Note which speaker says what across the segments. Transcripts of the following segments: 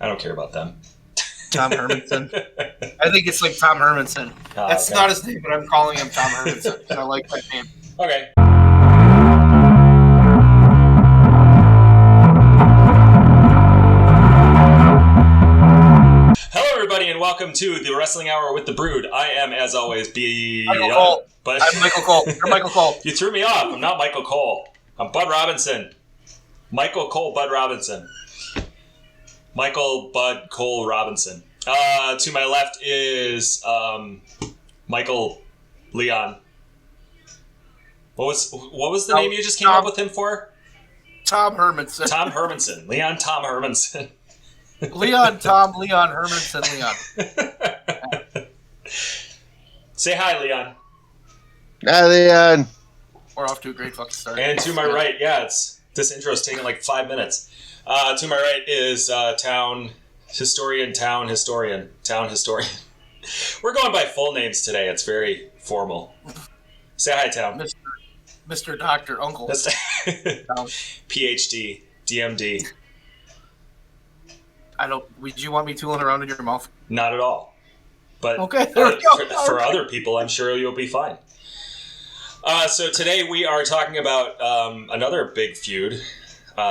Speaker 1: I don't care about them.
Speaker 2: Tom Hermanson. I think it's like Tom Hermanson. That's not his name, but I'm calling him Tom Hermanson. I like that name.
Speaker 1: Okay. Hello, everybody, and welcome to the Wrestling Hour with the Brewd. I am, as always,
Speaker 2: Michael Cole.
Speaker 1: But
Speaker 2: I'm Michael Cole. You're Michael Cole.
Speaker 1: You threw me off. I'm not Michael Cole. I'm Bud Robinson. Michael Cole Bud Robinson. Michael Bud Cole Robinson. To my left is Michael Leon. What was the name you just came up with him for?
Speaker 2: Tom Hermanson.
Speaker 1: Tom Hermanson. Leon Tom Hermanson.
Speaker 2: Leon Hermanson Leon.
Speaker 1: Say hi, Leon.
Speaker 3: Hi, Leon.
Speaker 2: We're off to a great fucking start.
Speaker 1: And to my right, this intro's taking like 5 minutes. To my right is town historian. We're going by full names today. It's very formal. Say hi, Town.
Speaker 2: Mr. Dr. Uncle.
Speaker 1: PhD, DMD.
Speaker 2: Would you want me tooling around in your mouth?
Speaker 1: Not at all. But
Speaker 2: okay, there we go.
Speaker 1: For other people, I'm sure you'll be fine. So today we are talking about another big feud,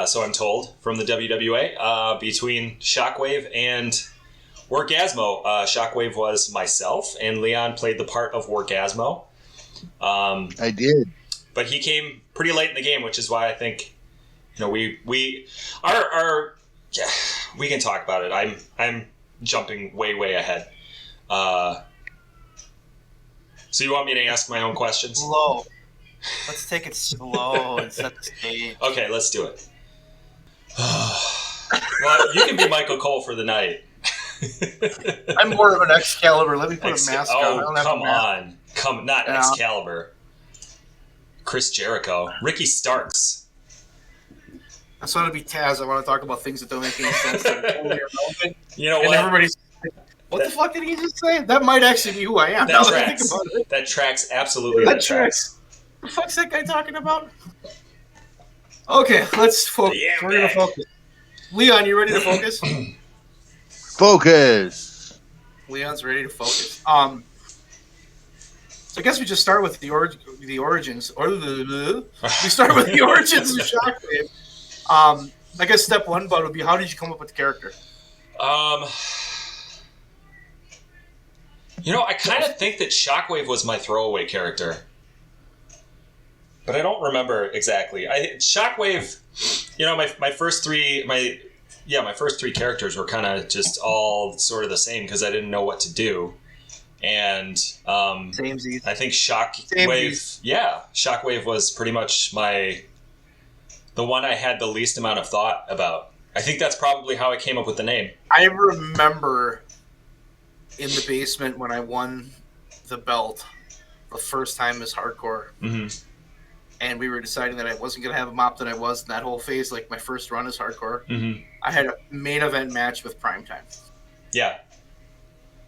Speaker 1: so I'm told, from the WWA between Shockwave and Wargazmo. Shockwave was myself, and Leon played the part of Wargazmo.
Speaker 3: I did.
Speaker 1: But he came pretty late in the game, which is why I think, we can talk about it. I'm jumping way ahead. So you want me to ask my own questions?
Speaker 2: Slow. Let's take it slow and set the stage.
Speaker 1: Okay, let's do it. Well, you can be Michael Cole for the night.
Speaker 2: I'm more of an Excalibur. Let me put a mask on.
Speaker 1: Oh, not Excalibur. Chris Jericho. Ricky Starks.
Speaker 2: I just want to be Taz. I want to talk about things that don't make any sense.
Speaker 1: You know
Speaker 2: what?
Speaker 1: And
Speaker 2: everybody's what the fuck did he just say? That might actually be who I am.
Speaker 1: That tracks. That tracks absolutely.
Speaker 2: That tracks. What the fuck's that guy talking about? Okay, let's focus. We're going to focus. Leon, you ready to focus?
Speaker 3: Focus.
Speaker 2: Leon's ready to focus. So I guess we just start with the origins. We start with the origins of Shockwave. I guess step one, Bud, would be how did you come up with the character?
Speaker 1: I kind of think that Shockwave was my throwaway character, but I don't remember exactly. Shockwave, my first three characters were kind of just all sort of the same because I didn't know what to do, and I think Shockwave was pretty much the one I had the least amount of thought about. I think that's probably how I came up with the name.
Speaker 2: I remember in the basement when I won the belt the first time as hardcore.
Speaker 1: Mm-hmm.
Speaker 2: And we were deciding that I wasn't going to have a mop that I was in that whole phase, like my first run as hardcore.
Speaker 1: Mm-hmm.
Speaker 2: I had a main event match with Primetime.
Speaker 1: Yeah.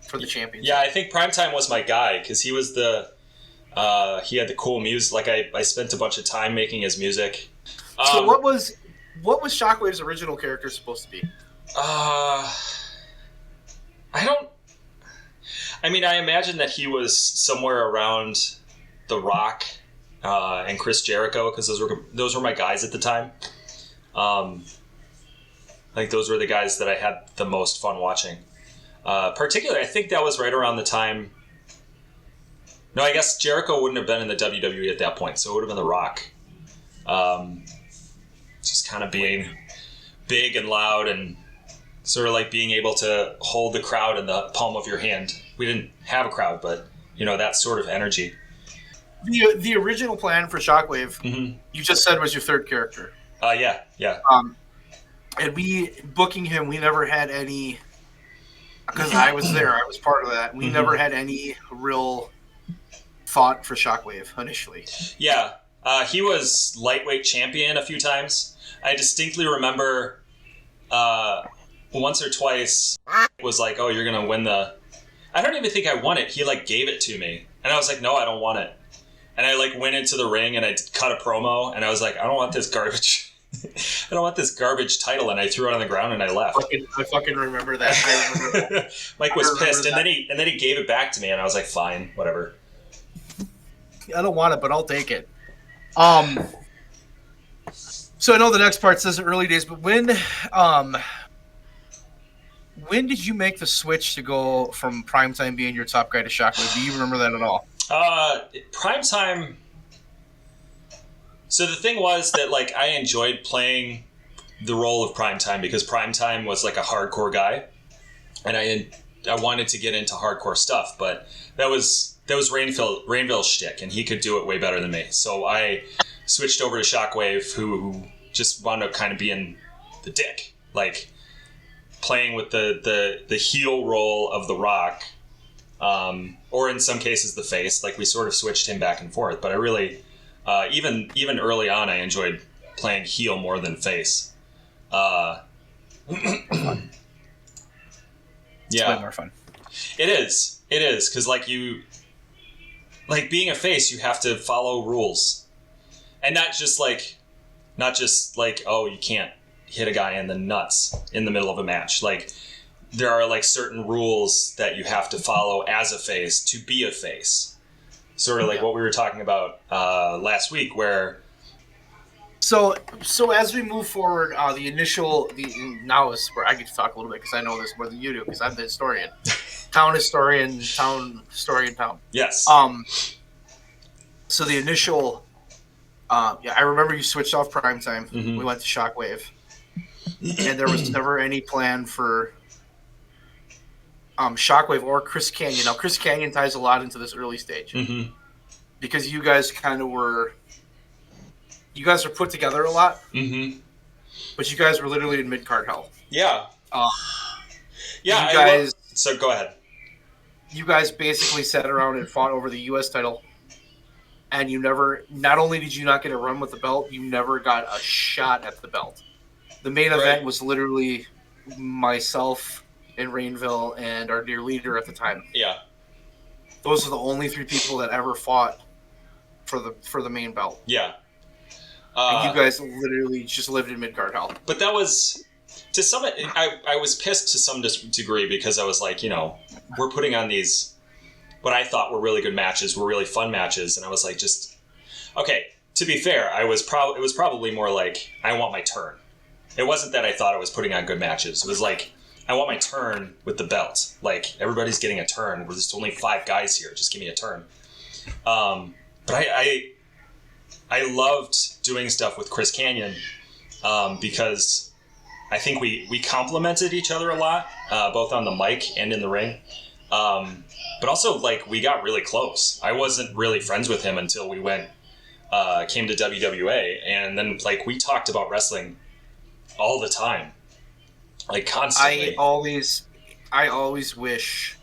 Speaker 2: For the championship.
Speaker 1: Yeah, I think Primetime was my guy because he was he had the cool music. Like I spent a bunch of time making his music.
Speaker 2: So what was Shockwave's original character supposed to be?
Speaker 1: I imagine that he was somewhere around The Rock and Chris Jericho because those were my guys at the time. Those were the guys that I had the most fun watching. Particularly, I think that was right around the time. No, I guess Jericho wouldn't have been in the WWE at that point, so it would have been The Rock. Just kind of being big and loud and sort of like being able to hold the crowd in the palm of your hand. We didn't have a crowd, but, that sort of energy.
Speaker 2: The original plan for Shockwave,
Speaker 1: mm-hmm.
Speaker 2: you just said was your third character.
Speaker 1: Yeah.
Speaker 2: And booking him, we never had any, because I was there, I was part of that. We mm-hmm. never had any real thought for Shockwave initially.
Speaker 1: Yeah. He was lightweight champion a few times. I distinctly remember once or twice was like, oh, you're going to win the... I don't even think I won it. He gave it to me. And I was like, no, I don't want it. And I went into the ring and I cut a promo and I was like, I don't want this garbage. I don't want this garbage title, and I threw it on the ground and I left.
Speaker 2: I fucking remember that. I remember.
Speaker 1: Mike was pissed, and then he gave it back to me, and I was like, fine, whatever.
Speaker 2: I don't want it, but I'll take it. So I know the next part says early days, but when did you make the switch to go from Primetime being your top guy to Shockwave? Do you remember that at all?
Speaker 1: Primetime. So the thing was that like I enjoyed playing the role of Primetime because Primetime was like a hardcore guy, and I wanted to get into hardcore stuff, but that was Rainville's shtick, and he could do it way better than me. So I switched over to Shockwave, who just wound up kind of being the dick, like playing with the heel role of the Rock, or in some cases the face. Like we sort of switched him back and forth. But I really, even early on, I enjoyed playing heel more than face. Yeah,
Speaker 2: It's way more fun.
Speaker 1: It is because like being a face, you have to follow rules, and not just like oh, you can't hit a guy in the nuts in the middle of a match. Like there are like certain rules that you have to follow as a face to be a face. Sort of like what we were talking about last week, where.
Speaker 2: So as we move forward, now is where I get to talk a little bit because I know this more than you do because I'm the historian, town historian.
Speaker 1: Yes.
Speaker 2: So the initial, I remember you switched off Primetime.
Speaker 1: Mm-hmm.
Speaker 2: We went to Shockwave, and there was never any plan for Shockwave or Chris Kanyon. Now Chris Kanyon ties a lot into this early stage because you guys kind of were. You guys are put together a lot, but you guys were literally in mid-card hell.
Speaker 1: Yeah.
Speaker 2: Yeah. You guys.
Speaker 1: So go ahead.
Speaker 2: You guys basically sat around and fought over the U.S. title, and you never. Not only did you not get a run with the belt, you never got a shot at the belt. The main event was literally myself and Rainville and our dear leader at the time.
Speaker 1: Yeah.
Speaker 2: Those are the only three people that ever fought for the main belt.
Speaker 1: Yeah.
Speaker 2: And you guys literally just lived in mid-card hell.
Speaker 1: But that was, to some, I was pissed to some degree because I was like, we're putting on these, what I thought were really good matches, were really fun matches, and I was like, okay. To be fair, it was probably more like I want my turn. It wasn't that I thought I was putting on good matches. It was like I want my turn with the belt. Like everybody's getting a turn. There's only 5 guys here. Just give me a turn. But I loved doing stuff with Chris Kanyon because I think we complemented each other a lot, both on the mic and in the ring. But also, like, we got really close. I wasn't really friends with him until we came to WWA, and then, like, we talked about wrestling all the time, like, constantly.
Speaker 2: I always wish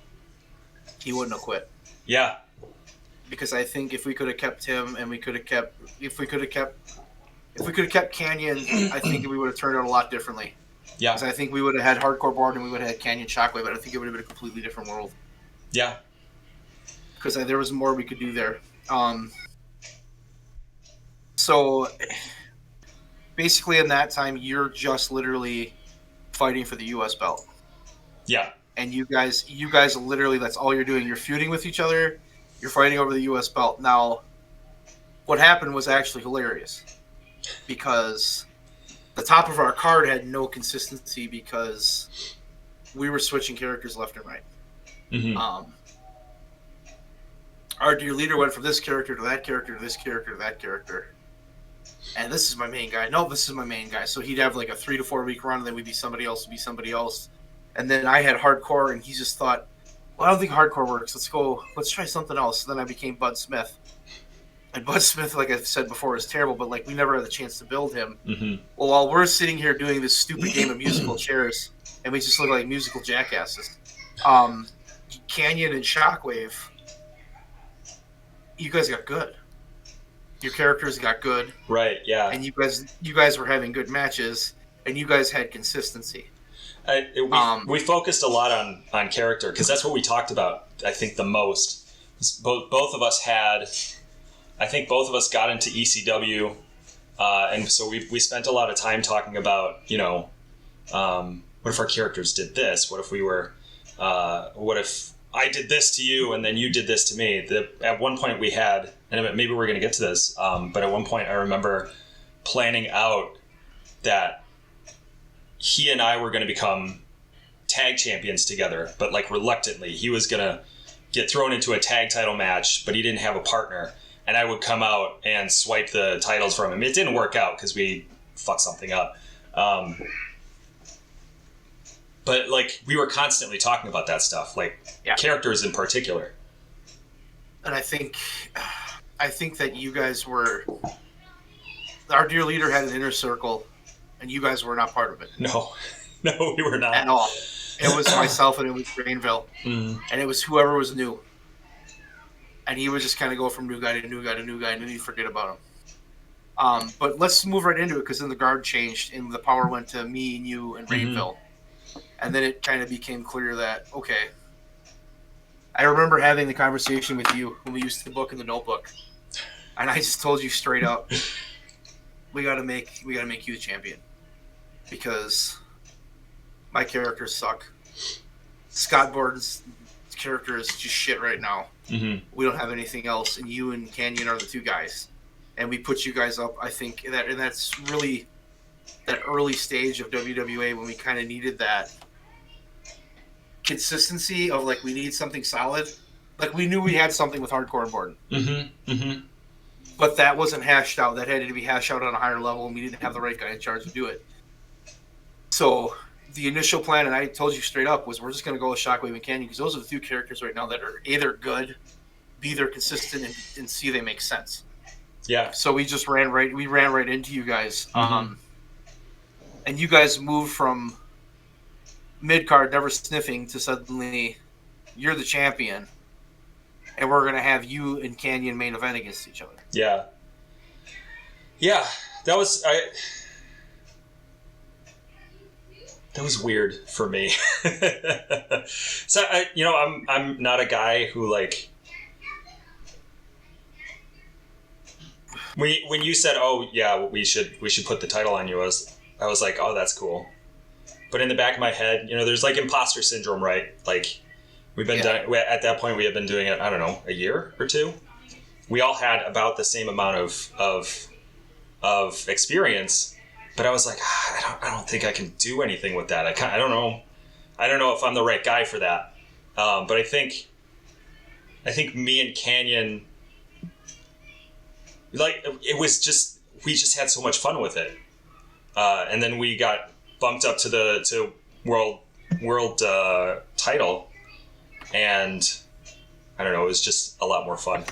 Speaker 2: he wouldn't have quit.
Speaker 1: Yeah.
Speaker 2: Because I think if we could have kept him and if we could have kept Kanyon, I think we would have turned out a lot differently.
Speaker 1: Yeah.
Speaker 2: Because I think we would have had Hardcore Board and we would have had Kanyon Shockwave, but I think it would have been a completely different world.
Speaker 1: Yeah.
Speaker 2: Because there was more we could do there. So basically in that time, you're just literally fighting for the U.S. belt.
Speaker 1: Yeah.
Speaker 2: And you guys literally, that's all you're doing. You're feuding with each other. You're fighting over the U.S. belt. Now, what happened was actually hilarious because the top of our card had no consistency because we were switching characters left and right.
Speaker 1: Mm-hmm.
Speaker 2: Our dear leader went from this character to that character to this character to that character. And this is my main guy. No, this is my main guy. So he'd have like a 3 to 4 week run, and then we'd be somebody else. And then I had hardcore, and he just thought, well, I don't think hardcore works. Let's try something else. So then I became Bud Smith. And Bud Smith, like I said before, is terrible, but like we never had the chance to build him.
Speaker 1: Mm-hmm.
Speaker 2: Well, while we're sitting here doing this stupid game of musical chairs, and we just look like musical jackasses, Kanyon and Shockwave, you guys got good. Your characters got good.
Speaker 1: Right, yeah.
Speaker 2: And you guys were having good matches, and you guys had consistency.
Speaker 1: We focused a lot on character because that's what we talked about, I think, the most. Both of us got into ECW And so we spent a lot of time talking about, what if our characters did this? What if we were, what if I did this to you and then you did this to me? At one point we had, and maybe we're going to get to this, but at one point I remember planning out that he and I were going to become tag champions together, but like reluctantly. He was going to get thrown into a tag title match, but he didn't have a partner. And I would come out and swipe the titles from him. It didn't work out because we fucked something up. But like we were constantly talking about that stuff, like characters in particular.
Speaker 2: And I think that you guys were, our dear leader had an inner circle, and you guys were not part of it.
Speaker 1: No, we were not
Speaker 2: at all. It was myself and it was Greenville, and it was whoever was new. And he would just kind of go from new guy to new guy to new guy, and then he'd forget about him. But let's move right into it, because then the guard changed, and the power went to me and you and Rainville. And then it kind of became clear that, okay, I remember having the conversation with you when we used to book in the notebook. And I just told you straight up, we gotta make you the champion. Because my characters suck. Scott Borden's character is just shit right now. We don't have anything else, and you and Canyon are the two guys, and we put you guys up. I think that's really that early stage of WWA when we kind of needed that consistency of like we need something solid. Like we knew we had something with Hardcore and Borden, but that wasn't hashed out. That had to be hashed out on a higher level, and we didn't have the right guy in charge to do it. So the initial plan, and I told you straight up, was we're just going to go with Shockwave and Canyon because those are the two characters right now that are A, they're good, B, they're consistent, and C, they make sense.
Speaker 1: Yeah.
Speaker 2: So we just ran right into you guys. And you guys moved from mid-card, never sniffing, to suddenly you're the champion, and we're going to have you and Canyon main event against each other.
Speaker 1: Yeah. Yeah. That was... That was weird for me. So I'm not a guy who like. When you said, "Oh yeah, we should put the title on you," I was like, "Oh, that's cool." But in the back of my head, there's like imposter syndrome, right? Like we've been at that point we had been doing it. I don't know, a year or two. We all had about the same amount of experience. But I was like, I don't think I can do anything with that. I don't know if I'm the right guy for that. But I think me and Canyon, like we just had so much fun with it. And then we got bumped up to world title, and I don't know, it was just a lot more fun.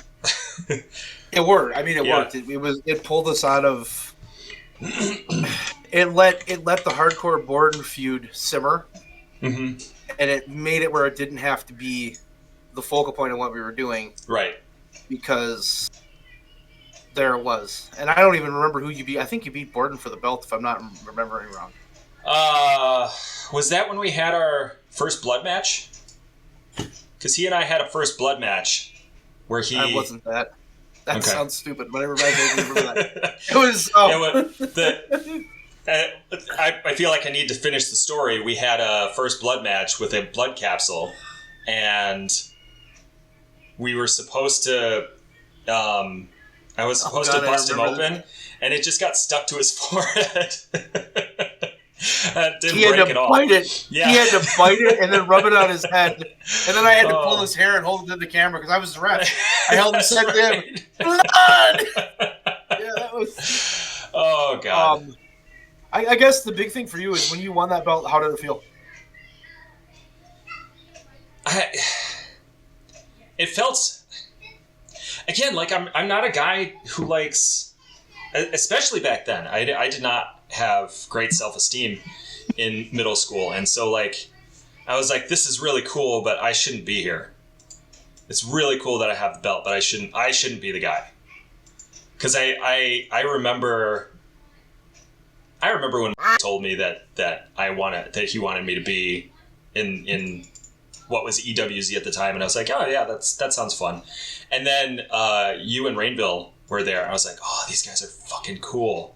Speaker 2: It worked. I mean, it worked. It pulled us out of. It let the Hardcore Borden feud simmer, and it made it where it didn't have to be the focal point of what we were doing,
Speaker 1: right?
Speaker 2: Because there it was, and I don't even remember who you beat. I think you beat Borden for the belt, if I'm not remembering wrong.
Speaker 1: Was that when we had our first blood match? Because he and I had a first blood match where he.
Speaker 2: I wasn't that. That sounds stupid, but I remember that. It was...
Speaker 1: I feel like I need to finish the story. We had a first blood match with a blood capsule, and we were supposed to... I was supposed to bust him open, and it just got stuck to his forehead. Didn't break it off.
Speaker 2: Yeah. He had to bite it and then rub it on his head. And then I had to pull his hair and hold it to the camera because I was the ref. I held and said to him, "Blood!" Yeah, that was...
Speaker 1: Oh, God.
Speaker 2: I guess the big thing for you is when you won that belt, how did it feel?
Speaker 1: It felt... Again, like I'm not a guy who likes... Especially back then. I did not have great self-esteem in middle school, and so like I was like, this is really cool, but I shouldn't be here. It's really cool that I have the belt, but I shouldn't be the guy. Because I remember when told me that he wanted me to be in what was EWZ at the time, and I was like, oh yeah, that sounds fun. And then you and Rainville were there. I was like, oh, these guys are fucking cool.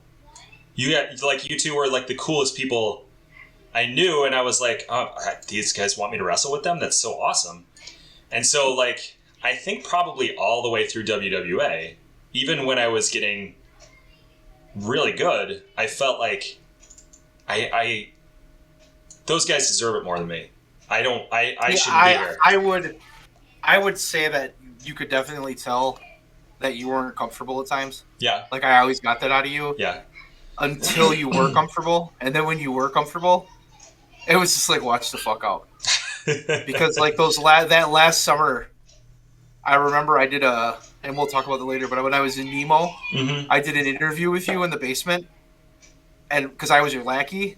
Speaker 1: You two were like the coolest people I knew, and I was like, oh, these guys want me to wrestle with them? That's so awesome. And so, like, I think probably all the way through WWA, even when I was getting really good, I felt like I those guys deserve it more than me. I shouldn't be here.
Speaker 2: I would say that you could definitely tell that you weren't comfortable at times.
Speaker 1: Yeah.
Speaker 2: Like, I always got that out of you.
Speaker 1: Yeah.
Speaker 2: Until you were comfortable. And then when you were comfortable, it was just like, watch the fuck out. Because, like, that last summer, I remember I did and we'll talk about it later, but when I was in Nemo, I did an interview with you in the basement. And because I was your lackey.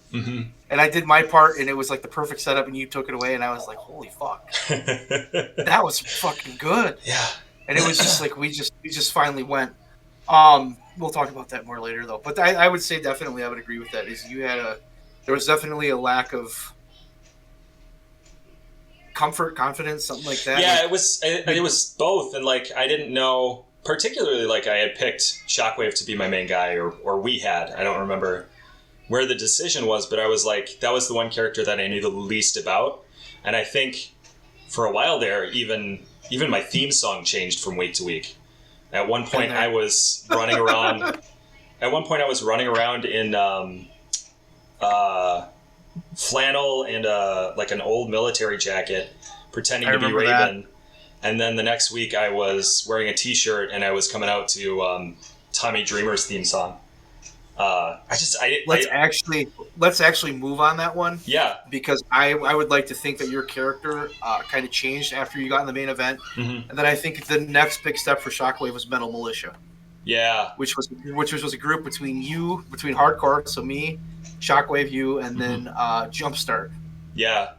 Speaker 2: And I did my part, and it was like the perfect setup, and you took it away, and I was like, holy fuck. That was fucking good.
Speaker 1: Yeah.
Speaker 2: And it was just like, we just finally went. We'll talk about that more later, though. But I would say definitely I would agree with that, is there was definitely a lack of comfort, confidence, something like that.
Speaker 1: Yeah, it was both, and like, I didn't know, particularly, like, I had picked Shockwave to be my main guy, or we had, I don't remember where the decision was, but I was like, that was the one character that I knew the least about. And I think for a while there, even my theme song changed from week to week. At one point I was running around in flannel and like an old military jacket, pretending to be Raven. That. And then the next week I was wearing a t-shirt and I was coming out to Tommy Dreamer's theme song.
Speaker 2: Let's actually move on that one.
Speaker 1: Yeah,
Speaker 2: because I would like to think that your character kind of changed after you got in the main event, and then I think the next big step for Shockwave was Metal Militia.
Speaker 1: Yeah,
Speaker 2: which was a group between Hardcore, so me, Shockwave, you, and then Jumpstart.
Speaker 1: Yeah,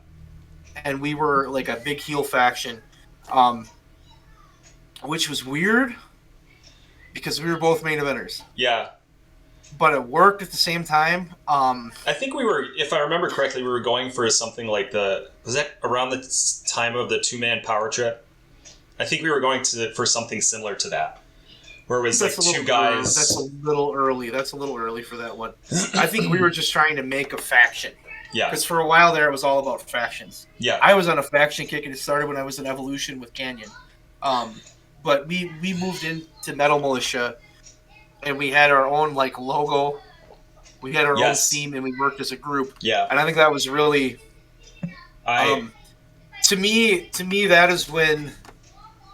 Speaker 2: and we were like a big heel faction, which was weird because we were both main eventers.
Speaker 1: Yeah.
Speaker 2: But it worked at the same time.
Speaker 1: I think we were, if I remember correctly, we were going for something like was that around the time of the 2-man power trip? I think we were going for something similar to that, where it was like two guys.
Speaker 2: That's a little early. That's a little early for that one. I think we were just trying to make a faction.
Speaker 1: Yeah.
Speaker 2: Because for a while there, it was all about factions.
Speaker 1: Yeah.
Speaker 2: I was on a faction kick, and it started when I was in Evolution with Canyon. But we moved into Metal Militia. And we had our own like logo, we had our own theme, and we worked as a group.
Speaker 1: Yeah,
Speaker 2: and I think that was really, to me, that is when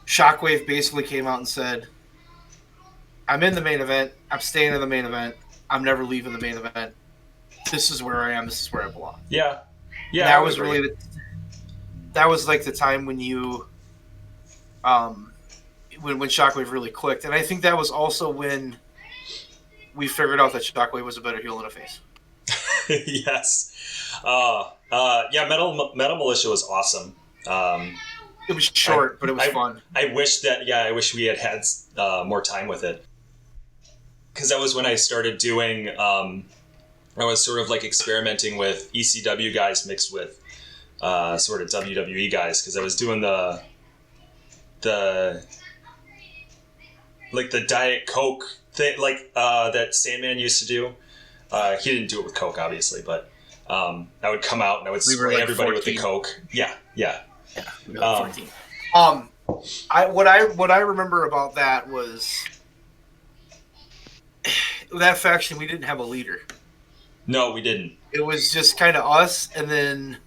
Speaker 2: Shockwave basically came out and said, "I'm in the main event. I'm staying in the main event. I'm never leaving the main event. This is where I am. This is where I belong."
Speaker 1: Yeah, yeah.
Speaker 2: And that was really that was like the time when you, when Shockwave really clicked, and I think that was also when we figured out that Shockwave was a better heel than a face.
Speaker 1: Yes. Yeah, Metal Militia was awesome.
Speaker 2: It was short, but it was fun.
Speaker 1: I wish we had more time with it. Because that was when I started doing, I was sort of like experimenting with ECW guys mixed with sort of WWE guys. Because I was doing the Diet Coke thing, like that Sandman used to do. He didn't do it with Coke, obviously, but I would come out and I would spray everybody 14. With the Coke. Yeah.
Speaker 2: We were 14. What I remember about that was that faction. We didn't have a leader.
Speaker 1: No, we didn't.
Speaker 2: It was just kind of us, and then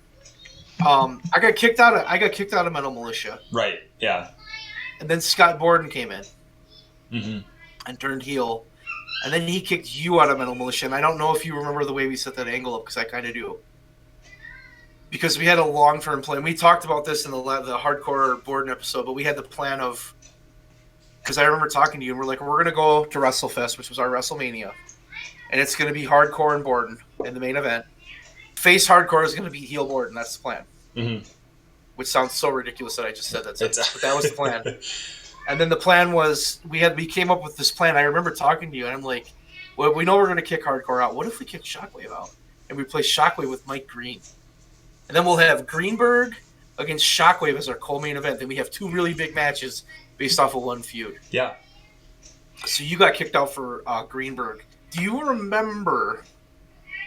Speaker 2: I got kicked out of Metal Militia.
Speaker 1: Right. Yeah.
Speaker 2: And then Scott Borden came in.
Speaker 1: Mm-hmm.
Speaker 2: And turned heel, and then he kicked you out of Metal Militia. And I don't know if you remember the way we set that angle up, because I kind of do. Because we had a long-term plan. We talked about this in the Hardcore Borden episode, but we had the plan of, because I remember talking to you, and we're like, we're going to go to WrestleFest, which was our WrestleMania, and it's going to be Hardcore and Borden in the main event. Face Hardcore is going to be heel Borden. That's the plan.
Speaker 1: Mm-hmm.
Speaker 2: Which sounds so ridiculous that I just said that sentence, but that was the plan. And then the plan was, we came up with this plan. I remember talking to you, and I'm like, well, we know we're going to kick Hardcore out. What if we kick Shockwave out? And we play Shockwave with Mike Green. And then we'll have Greenberg against Shockwave as our co-main event. Then we have two really big matches based off of one feud.
Speaker 1: Yeah.
Speaker 2: So you got kicked out for Greenberg. Do you remember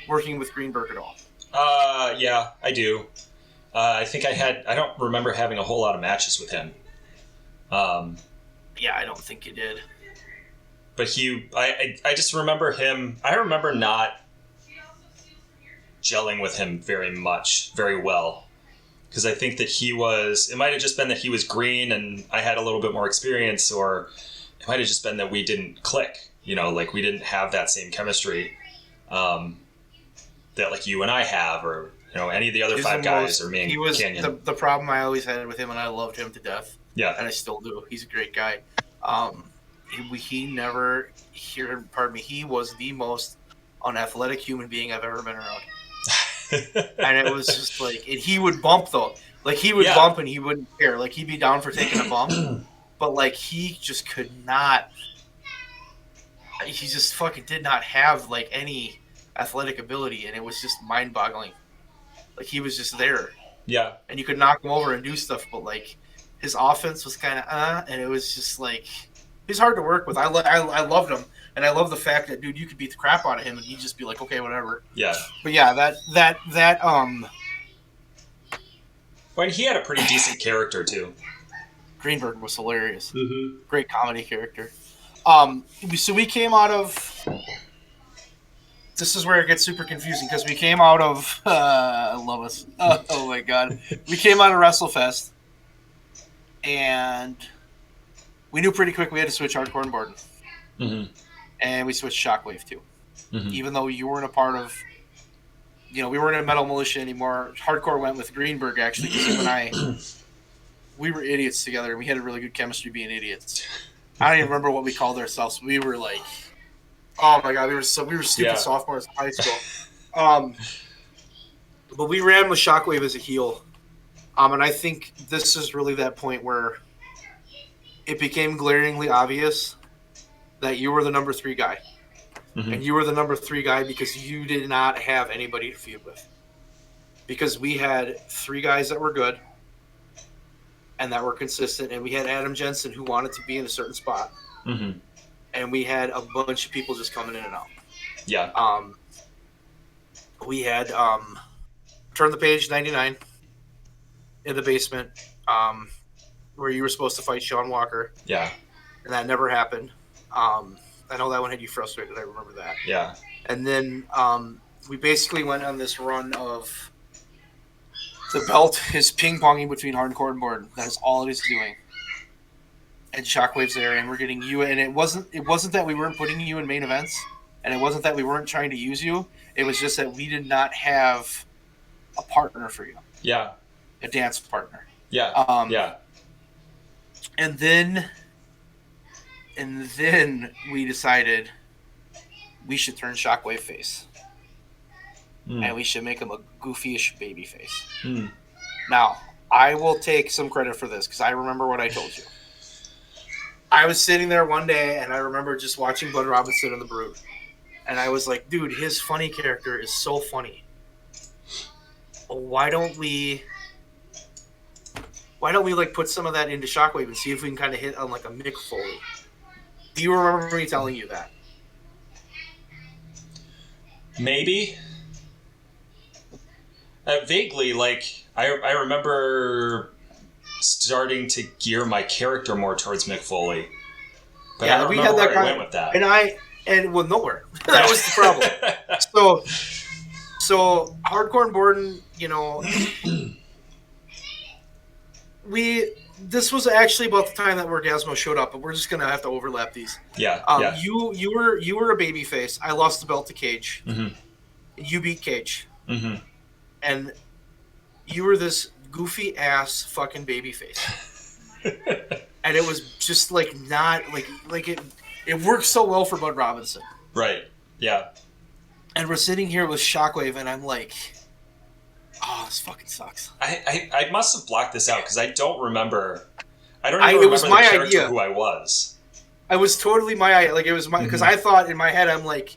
Speaker 2: working with Greenberg at all?
Speaker 1: Yeah, I do. I think I don't remember having a whole lot of matches with him.
Speaker 2: Yeah, I don't think you did.
Speaker 1: But I just remember him. I remember not gelling with him very well. Because I think that it might have just been that he was green and I had a little bit more experience, or it might have just been that we didn't click. Like we didn't have that same chemistry that like you and I have, or any of the other five guys, or me and
Speaker 2: he was
Speaker 1: Canyon.
Speaker 2: The problem I always had with him, and I loved him to death.
Speaker 1: Yeah,
Speaker 2: and I still do. He's a great guy. He was the most unathletic human being I've ever been around. And it was just like, and he would bump though. Like he would bump and he wouldn't care. Like he'd be down for taking a bump, but like he just could not. He just fucking did not have like any athletic ability, and it was just mind-boggling. Like he was just there.
Speaker 1: Yeah.
Speaker 2: And you could knock him over and do stuff, but like his offense was kind of and it was just like he's hard to work with. I loved him, and I love the fact that you could beat the crap out of him, and he'd just be like, okay, whatever.
Speaker 1: Yeah.
Speaker 2: But yeah, that
Speaker 1: When he had a pretty decent character too.
Speaker 2: Greenberg was hilarious.
Speaker 1: Mm-hmm.
Speaker 2: Great comedy character. So we came out of. This is where it gets super confusing because we came out of. I love us. Oh my god, we came out of WrestleFest, and we knew pretty quick we had to switch Hardcore and Borden.
Speaker 1: Mm-hmm.
Speaker 2: And we switched Shockwave too.
Speaker 1: Mm-hmm.
Speaker 2: Even though you weren't a part of, we weren't in Metal Militia anymore. Hardcore went with Greenberg actually because him and I, we were idiots together, and we had a really good chemistry being idiots. I don't even remember what we called ourselves. We were like, oh my god, we were stupid sophomores in high school. But we ran with Shockwave as a heel, and I think this is really that point where it became glaringly obvious that you were the number 3 guy. Mm-hmm. And you were the number 3 guy because you did not have anybody to feud with. Because we had 3 guys that were good and that were consistent, and we had Adam Jensen who wanted to be in a certain spot.
Speaker 1: Mm-hmm.
Speaker 2: And we had a bunch of people just coming in and out.
Speaker 1: Yeah.
Speaker 2: We had Turn the Page 99 in the basement where you were supposed to fight Sean Walker.
Speaker 1: Yeah.
Speaker 2: And that never happened. I know that one had you frustrated. I remember that.
Speaker 1: Yeah.
Speaker 2: And then we basically went on this run of the belt is ping-ponging between Hardcore and Borden. That is all it is doing. And Shockwave's there, and we're getting you. And it wasn't that we weren't putting you in main events, and it wasn't that we weren't trying to use you. It was just that we did not have a partner for you.
Speaker 1: Yeah.
Speaker 2: A dance partner.
Speaker 1: Yeah. Yeah.
Speaker 2: And then we decided we should turn Shockwave face. And we should make him a goofy-ish baby face. Now, I will take some credit for this because I remember what I told you. I was sitting there one day, and I remember just watching Bud Robinson and the Brewd. And I was like, dude, his funny character is so funny. Why don't we like put some of that into Shockwave and see if we can kind of hit on like a Mick Foley? Do you remember me telling you that?
Speaker 1: Maybe. Vaguely, like I remember starting to gear my character more towards Mick Foley, but
Speaker 2: yeah,
Speaker 1: I don't
Speaker 2: we
Speaker 1: remember
Speaker 2: had that
Speaker 1: where I went with that.
Speaker 2: Nowhere. That was the problem. So Hardcore and Borden, this was actually about the time that Wargazmo showed up, but we're just gonna have to overlap these.
Speaker 1: Yeah.
Speaker 2: You were a babyface. I lost the belt to Cage.
Speaker 1: Mm-hmm.
Speaker 2: You beat Cage.
Speaker 1: Mm-hmm.
Speaker 2: And you were this goofy ass fucking babyface. And it was just like not like it worked so well for Bud Robinson.
Speaker 1: Right. Yeah.
Speaker 2: And we're sitting here with Shockwave, and I'm like, oh, this fucking sucks.
Speaker 1: I must have blocked this out because I don't remember. I don't even remember
Speaker 2: was my
Speaker 1: the character
Speaker 2: idea.
Speaker 1: who I was.
Speaker 2: It was totally my idea. Like, it was my... Because I thought in my head, I'm like,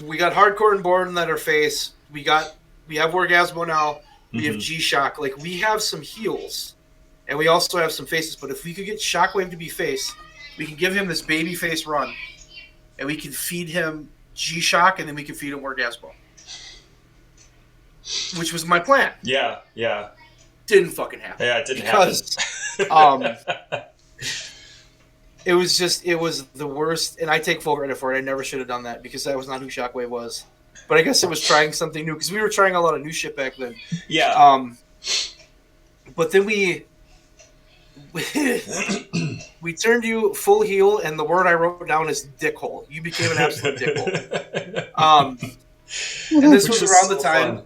Speaker 2: we got Hardcore and Borden that are face. We have Wargazmo now. We have G-Shock. Like, we have some heels. And we also have some faces. But if we could get Shockwave to be face, We can give him this babyface run, and we can feed him G-Shock, and then we can feed him Wargazmo. Which was my plan.
Speaker 1: Yeah, yeah.
Speaker 2: Didn't fucking happen.
Speaker 1: Yeah, it didn't
Speaker 2: happen. It was the worst, and I take full credit for it. I never should have done that because that was not who Shockwave was. But I guess it was trying something new because we were trying a lot of new shit back then.
Speaker 1: Yeah.
Speaker 2: But then we turned you full heel, and the word I wrote down is dickhole. You became an absolute dickhole. And this was around the time.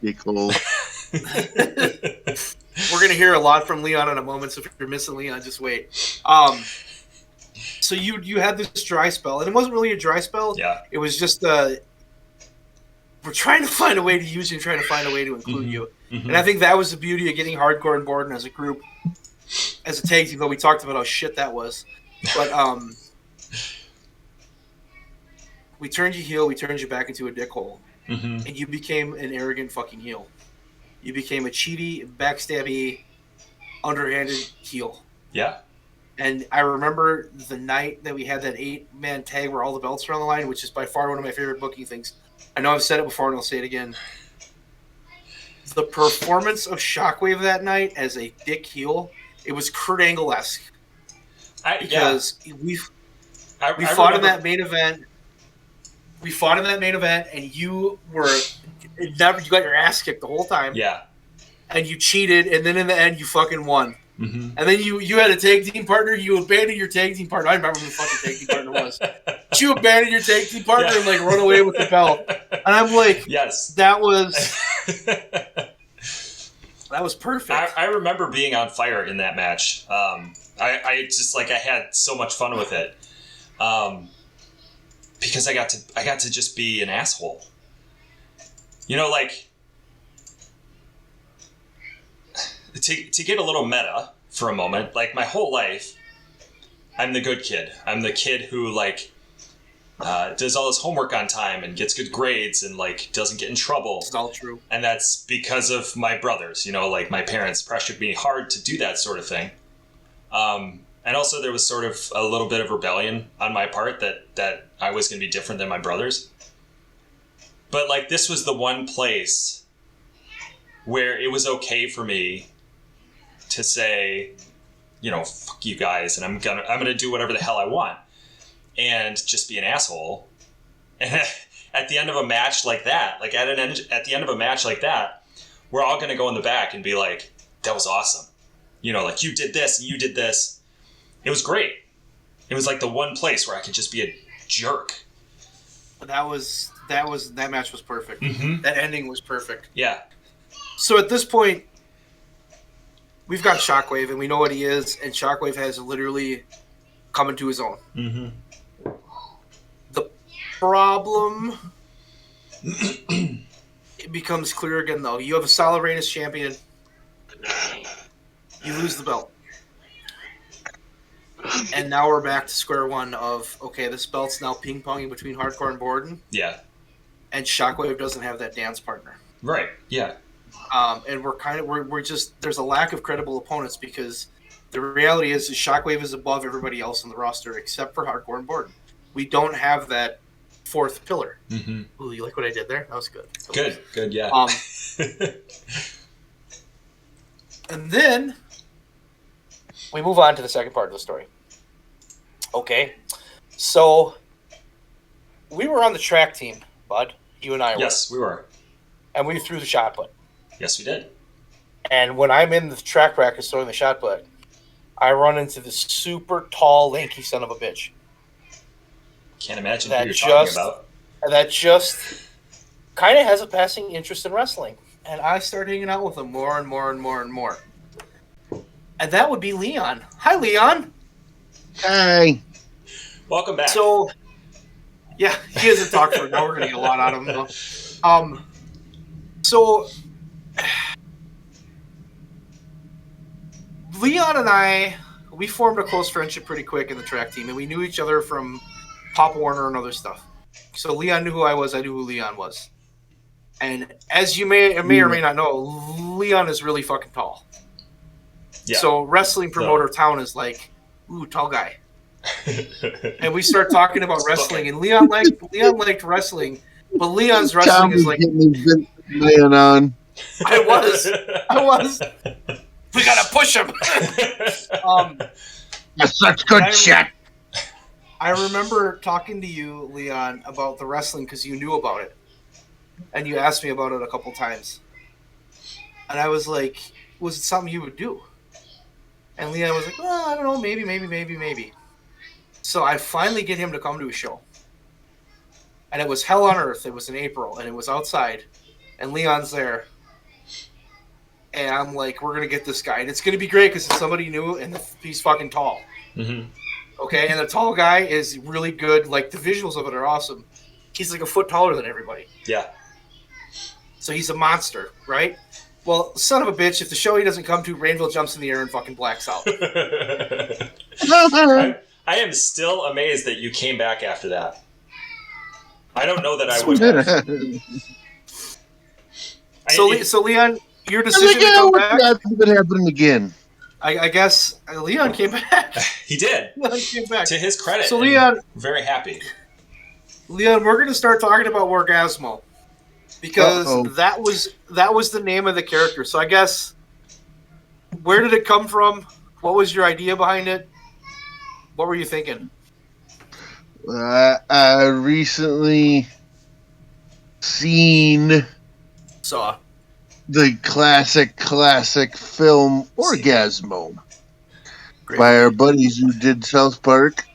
Speaker 3: Dickhole.
Speaker 2: We're gonna hear a lot from Leon in a moment, so if you're missing Leon, just wait. So you had this dry spell, and it wasn't really a dry spell.
Speaker 1: Yeah.
Speaker 2: It was just we're trying to find a way to use you and trying to find a way to include you. Mm-hmm. And I think that was the beauty of getting Hardcore and Borden as a group, as a tag team, though we talked about how shit that was. But we turned you heel, we turned you back into a dickhole. Mm-hmm. And you became an arrogant fucking heel. You became a cheaty, backstabby, underhanded heel.
Speaker 1: Yeah.
Speaker 2: And I remember the night that we had that 8-man tag where all the belts were on the line, which is by far one of my favorite booking things. I know I've said it before and I'll say it again. The performance of Shockwave that night as a dick heel, it was Kurt Angle-esque. Because we fought in that main event. We fought in that main event, and you got your ass kicked the whole time. Yeah. And you cheated, and then in the end, you fucking won. Mm-hmm. And then you had a tag team partner. You abandoned your tag team partner. I remember who the fucking tag team partner was. But you abandoned your tag team partner and run away with the belt. And I'm like, yes, that was perfect.
Speaker 1: I remember being on fire in that match. I just I had so much fun with it. Because I got to just be an asshole. To get a little meta for a moment, my whole life, I'm the good kid. I'm the kid who does all his homework on time and gets good grades and doesn't get in trouble.
Speaker 2: It's all true.
Speaker 1: And that's because of my brothers. My parents pressured me hard to do that sort of thing. And also there was sort of a little bit of rebellion on my part that I was going to be different than my brothers. But this was the one place where it was okay for me to say, fuck you guys, and I'm gonna do whatever the hell I want, and just be an asshole. And at the end of a match like that, at the end of a match like that, we're all gonna go in the back and be like, "That was awesome," you did this and you did this. It was great. It was the one place where I could just be a jerk.
Speaker 2: That match was perfect. Mm-hmm. That ending was perfect.
Speaker 1: Yeah.
Speaker 2: So at this point, we've got Shockwave, and we know what he is, and Shockwave has literally come into his own. Mm-hmm. The problem, it becomes clear again, though. You have a solid reign as champion. You lose the belt. And now we're back to square one of, okay, this belt's now ping-ponging between Hardcore and Borden. Yeah. And Shockwave doesn't have that dance partner.
Speaker 1: Right, yeah.
Speaker 2: And we're just, there's a lack of credible opponents because the reality is Shockwave is above everybody else on the roster except for Hardcore and Borden. We don't have that fourth pillar. Mm-hmm. Ooh, you like what I did there? That was good.
Speaker 1: Good, yeah.
Speaker 2: And then we move on to the second part of the story. Okay, so we were on the track team, Bud. You and I were.
Speaker 1: Yes, we were.
Speaker 2: And we threw the shot put.
Speaker 1: Yes, we did.
Speaker 2: And when I'm in the track practice throwing the shot put, I run into this super tall, lanky son of a bitch.
Speaker 1: Can't imagine who you're talking about.
Speaker 2: That just kind of has a passing interest in wrestling. And I start hanging out with him more and more and more and more. And that would be Leon. Hi, Leon.
Speaker 3: Hi.
Speaker 1: Welcome back.
Speaker 2: So, yeah, he hasn't talked for now. We're going to get a lot out of him, though. So, Leon and I, we formed a close friendship pretty quick in the track team, and we knew each other from Pop Warner and other stuff. So Leon knew who I was. I knew who Leon was. And as you may or may not know, Leon is really fucking tall. Yeah. So wrestling promoter town is ooh, tall guy. And we start talking about wrestling, and Leon liked wrestling, but Leon's wrestling
Speaker 3: Tom
Speaker 2: is
Speaker 3: was
Speaker 2: like,
Speaker 3: getting his Vince McMahon on.
Speaker 2: I was. We gotta push him.
Speaker 3: That's such good shit.
Speaker 2: I remember talking to you, Leon, about the wrestling because you knew about it, and you asked me about it a couple times, and I was like, was it something you would do? And Leon was like, well, I don't know, maybe. So I finally get him to come to a show. And it was hell on earth. It was in April, and it was outside. And Leon's there. And I'm like, we're going to get this guy. And it's going to be great because it's somebody new, and he's fucking tall.
Speaker 1: Mm-hmm.
Speaker 2: Okay? And the tall guy is really good. Like, the visuals of it are awesome. He's like a foot taller than everybody.
Speaker 1: Yeah.
Speaker 2: So he's a monster, right? Well, son of a bitch, if the show he doesn't come to, Rainville jumps in the air and fucking blacks out.
Speaker 1: I am still amazed that you came back after that. I don't know that I would have.
Speaker 2: So Leon, your decision to come back...
Speaker 3: That's happening again.
Speaker 2: I guess Leon came back.
Speaker 1: He did.
Speaker 2: Leon came back.
Speaker 1: To his credit.
Speaker 2: So Leon...
Speaker 1: Very happy.
Speaker 2: Leon, we're going to start talking about Wargazmo. Because that was the name of the character. So I guess, where did it come from? What was your idea behind it? What were you thinking?
Speaker 3: I recently seen the classic film Wargazmo by our buddies who did South Park,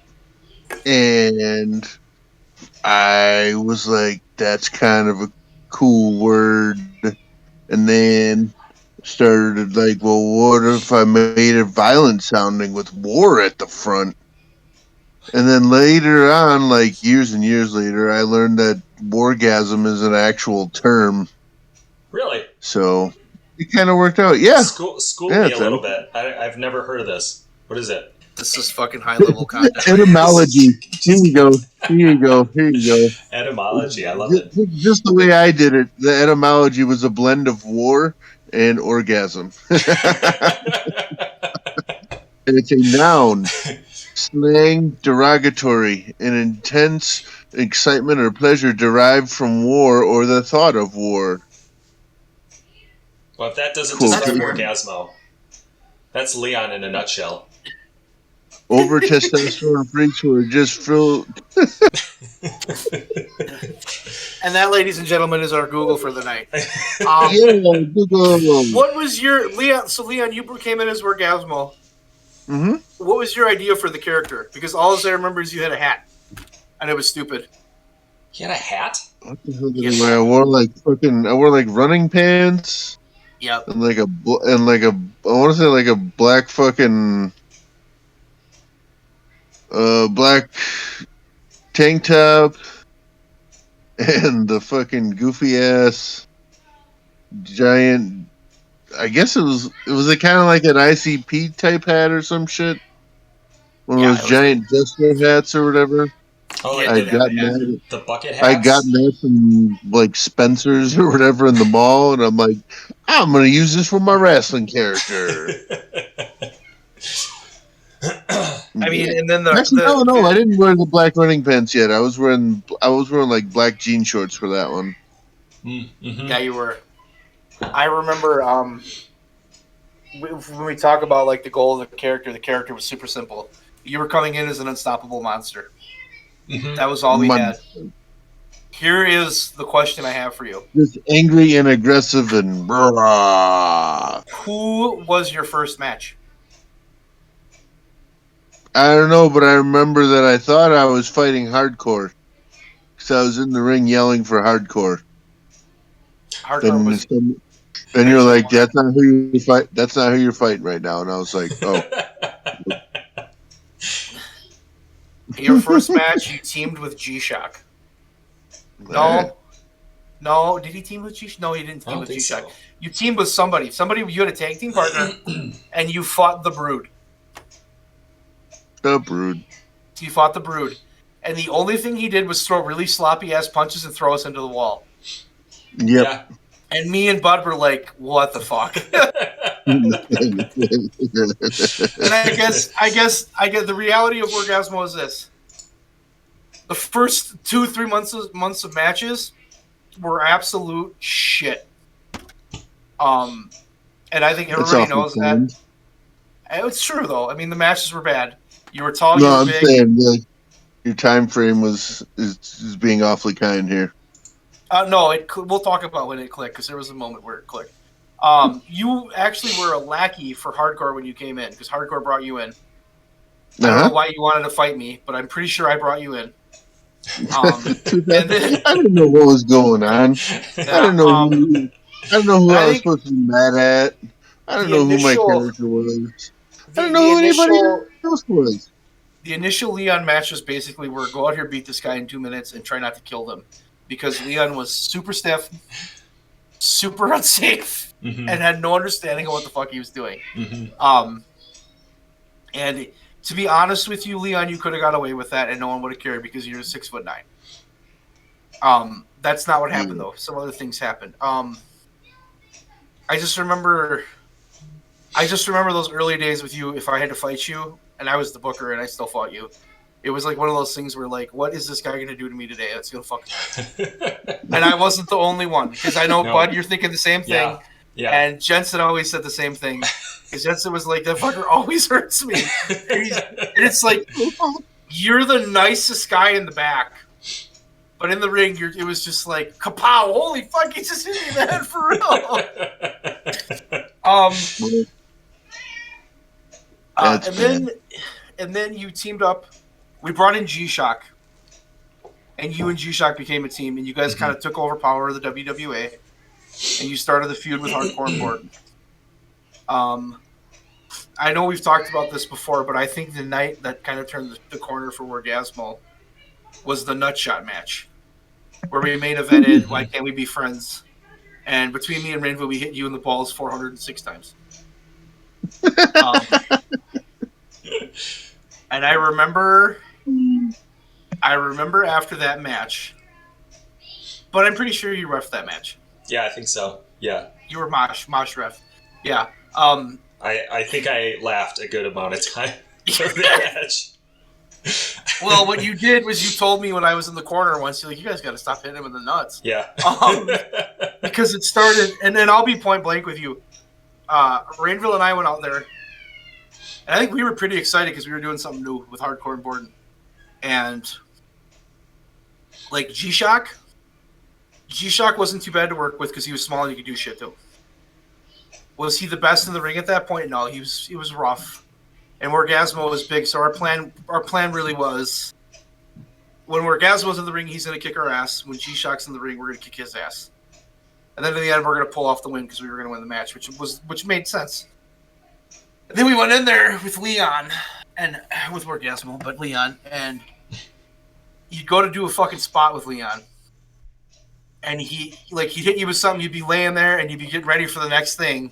Speaker 3: and I was like, that's kind of a cool word. And then started like, well, what if I made it violent sounding with war at the front? And then later on, like years and years later, I learned that wargasm is an actual term.
Speaker 1: Really?
Speaker 3: So it kind of worked out. Yeah.
Speaker 1: School me a little bit. I've never heard of this. What is it?
Speaker 2: This is fucking high level content.
Speaker 3: Etymology. Here you go.
Speaker 1: Etymology. I love it.
Speaker 3: Just the way I did it, the etymology was a blend of war and orgasm. It's a noun. Slang, derogatory, an intense excitement or pleasure derived from war or the thought of war.
Speaker 1: Well, if that doesn't describe Wargazmo, that's Leon in a nutshell.
Speaker 3: Over testosterone freaks who are just filled.
Speaker 2: And that, ladies and gentlemen, is our Google for the night.
Speaker 3: Google.
Speaker 2: What was your Leon? So Leon, you came in as Wargazmo.
Speaker 3: Mm-hmm.
Speaker 2: What was your idea for the character? Because all I remember is you had a hat, and it was stupid.
Speaker 1: He had a hat?
Speaker 3: What the hell did I wear? I wore like running pants.
Speaker 2: Yep.
Speaker 3: And I want to say like a black fucking black tank top and the fucking goofy ass giant. I guess it was kind of like an ICP type hat or some shit. One of those giant jester hats or whatever.
Speaker 1: Oh,
Speaker 2: yeah,
Speaker 1: I got the bucket hats.
Speaker 3: I got that from like Spencer's or whatever in the mall, and I'm like, I'm gonna use this for my wrestling character.
Speaker 2: I mean, and then
Speaker 3: I didn't wear the black running pants yet. I was wearing like black jean shorts for that one.
Speaker 1: Mm-hmm.
Speaker 2: Yeah, you were. I remember when we talk about like the goal of the character was super simple. You were coming in as an unstoppable monster.
Speaker 1: Mm-hmm.
Speaker 2: That was all we had. Here is the question I have for you.
Speaker 3: Just angry and aggressive and rah.
Speaker 2: Who was your first match?
Speaker 3: I don't know, but I remember that I thought I was fighting hardcore. Because I was in the ring yelling for hardcore. Then you're like, that's not who you fight. That's not who you're fighting right now. And I was like, oh.
Speaker 2: Your first match, you teamed with G-Shock. No. Did he team with G-Shock? No, he didn't team with G-Shock. So. You teamed with somebody. You had a tag team partner, and you fought the Brewd.
Speaker 3: The Brewd.
Speaker 2: You fought the Brewd. And the only thing he did was throw really sloppy-ass punches and throw us into the wall.
Speaker 3: Yep. Yeah.
Speaker 2: And me and Bud were like, what the fuck? I guess the reality of Wargazmo is this: the first 2-3 months of matches were absolute shit. And I think everybody knows that. It's true though. I mean, the matches were bad. You were tall.
Speaker 3: No,
Speaker 2: you were
Speaker 3: I'm
Speaker 2: big.
Speaker 3: saying your time frame is being awfully kind here.
Speaker 2: No, we'll talk about when it clicked because there was a moment where it clicked. You actually were a lackey for Hardcore when you came in because Hardcore brought you in. I don't know why you wanted to fight me, but I'm pretty sure I brought you in.
Speaker 3: I didn't know what was going on. I don't know. I don't know who I was supposed to be mad at. I don't know who my character was. I don't know who anybody else was.
Speaker 2: The initial Leon matches basically were go out here, beat this guy in 2 minutes, and try not to kill them. Because Leon was super stiff, super unsafe, and had no understanding of what the fuck he was doing. And to be honest with you, Leon, you could have got away with that and no one would have cared because you're 6'9". That's not what happened, though. Some other things happened. I just remember those early days with you. If I had to fight you, and I was the booker, and I still fought you, it was like one of those things where, like, what is this guy going to do to me today? That's going to fuck me. And I wasn't the only one because I know, Bud, you're thinking the same thing. Yeah. And Jensen always said the same thing. Because Jensen was like, that fucker always hurts me. And it's like, you're the nicest guy in the back. But in the ring, it was just like, kapow, holy fuck, he just hit me in the head for real. And then you teamed up. We brought in G-Shock. And you and G-Shock became a team. And you guys kind of took over power of the WWA. And you started the feud with Hardcore and Brewd. I know we've talked about this before, but I think the night that kind of turned the corner for Wargazmo was the Nutshot match. Where we main evented, Why Can't We Be Friends? And between me and Rainbow, we hit you in the balls 406 times. And I remember after that match, but I'm pretty sure you ref that match.
Speaker 1: Yeah, I think so. Yeah.
Speaker 2: You were Mosh ref. Yeah.
Speaker 1: I think I laughed a good amount of time for the match.
Speaker 2: Well, what you did was you told me when I was in the corner once, you're like, you guys got to stop hitting him in the nuts.
Speaker 1: Yeah.
Speaker 2: Because it started, and then I'll be point blank with you. Rainville and I went out there, and I think we were pretty excited because we were doing something new with Hardcore and Brewd. And, like, G-Shock wasn't too bad to work with because he was small and you could do shit to him. Was he the best in the ring at that point? No, he was rough. And Wargazmo was big, so our plan really was when Wargazmo's in the ring, he's going to kick our ass. When G-Shock's in the ring, we're going to kick his ass. And then in the end, we're going to pull off the win because we were going to win the match, which made sense. And then we went in there with Leon and with Wargazmo, but Leon, and you'd go to do a fucking spot with Leon. And he'd hit you with something, you'd be laying there and you'd be getting ready for the next thing.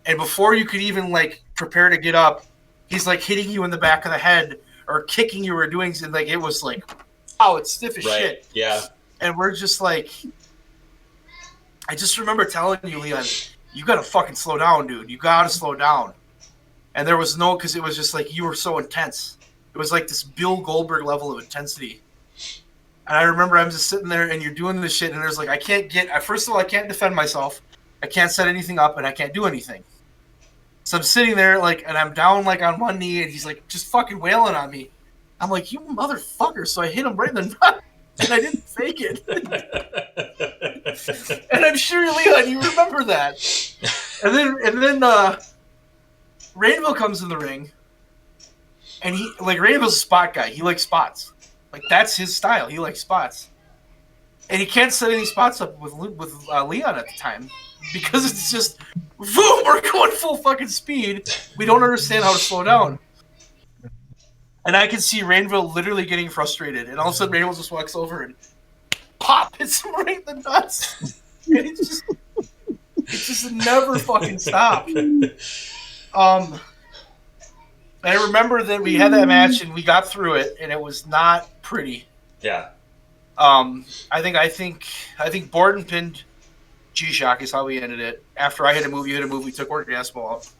Speaker 2: And before you could even like prepare to get up, he's like hitting you in the back of the head or kicking you or doing something. Like it was like, oh, it's stiff as shit.
Speaker 1: Yeah.
Speaker 2: And we're just like, I just remember telling you, Leon, you got to fucking slow down, dude. You got to slow down. And there was because it was just like, you were so intense. It was like this Bill Goldberg level of intensity. And I remember I'm just sitting there and you're doing this shit and there's like, first of all, I can't defend myself. I can't set anything up and I can't do anything. So I'm sitting there like, and I'm down like on one knee and he's like just fucking wailing on me. I'm like, you motherfucker. So I hit him right in the nut and I didn't fake it. And I'm sure, Leon, you remember that. And then Rainville comes in the ring and Rainville's a spot guy. He likes spots. Like, that's his style. He likes spots. And he can't set any spots up with Leon at the time because it's just, boom, we're going full fucking speed. We don't understand how to slow down. And I can see Rainville literally getting frustrated. And all of a sudden, Rainville just walks over and pop, hits him right in the nuts. And it just never fucking stopped. I remember that we had that match and we got through it, and it was not pretty.
Speaker 1: Yeah.
Speaker 2: I think Borden pinned G-Shock is how we ended it. After I hit a move, you hit a move, we took Wargazmo out.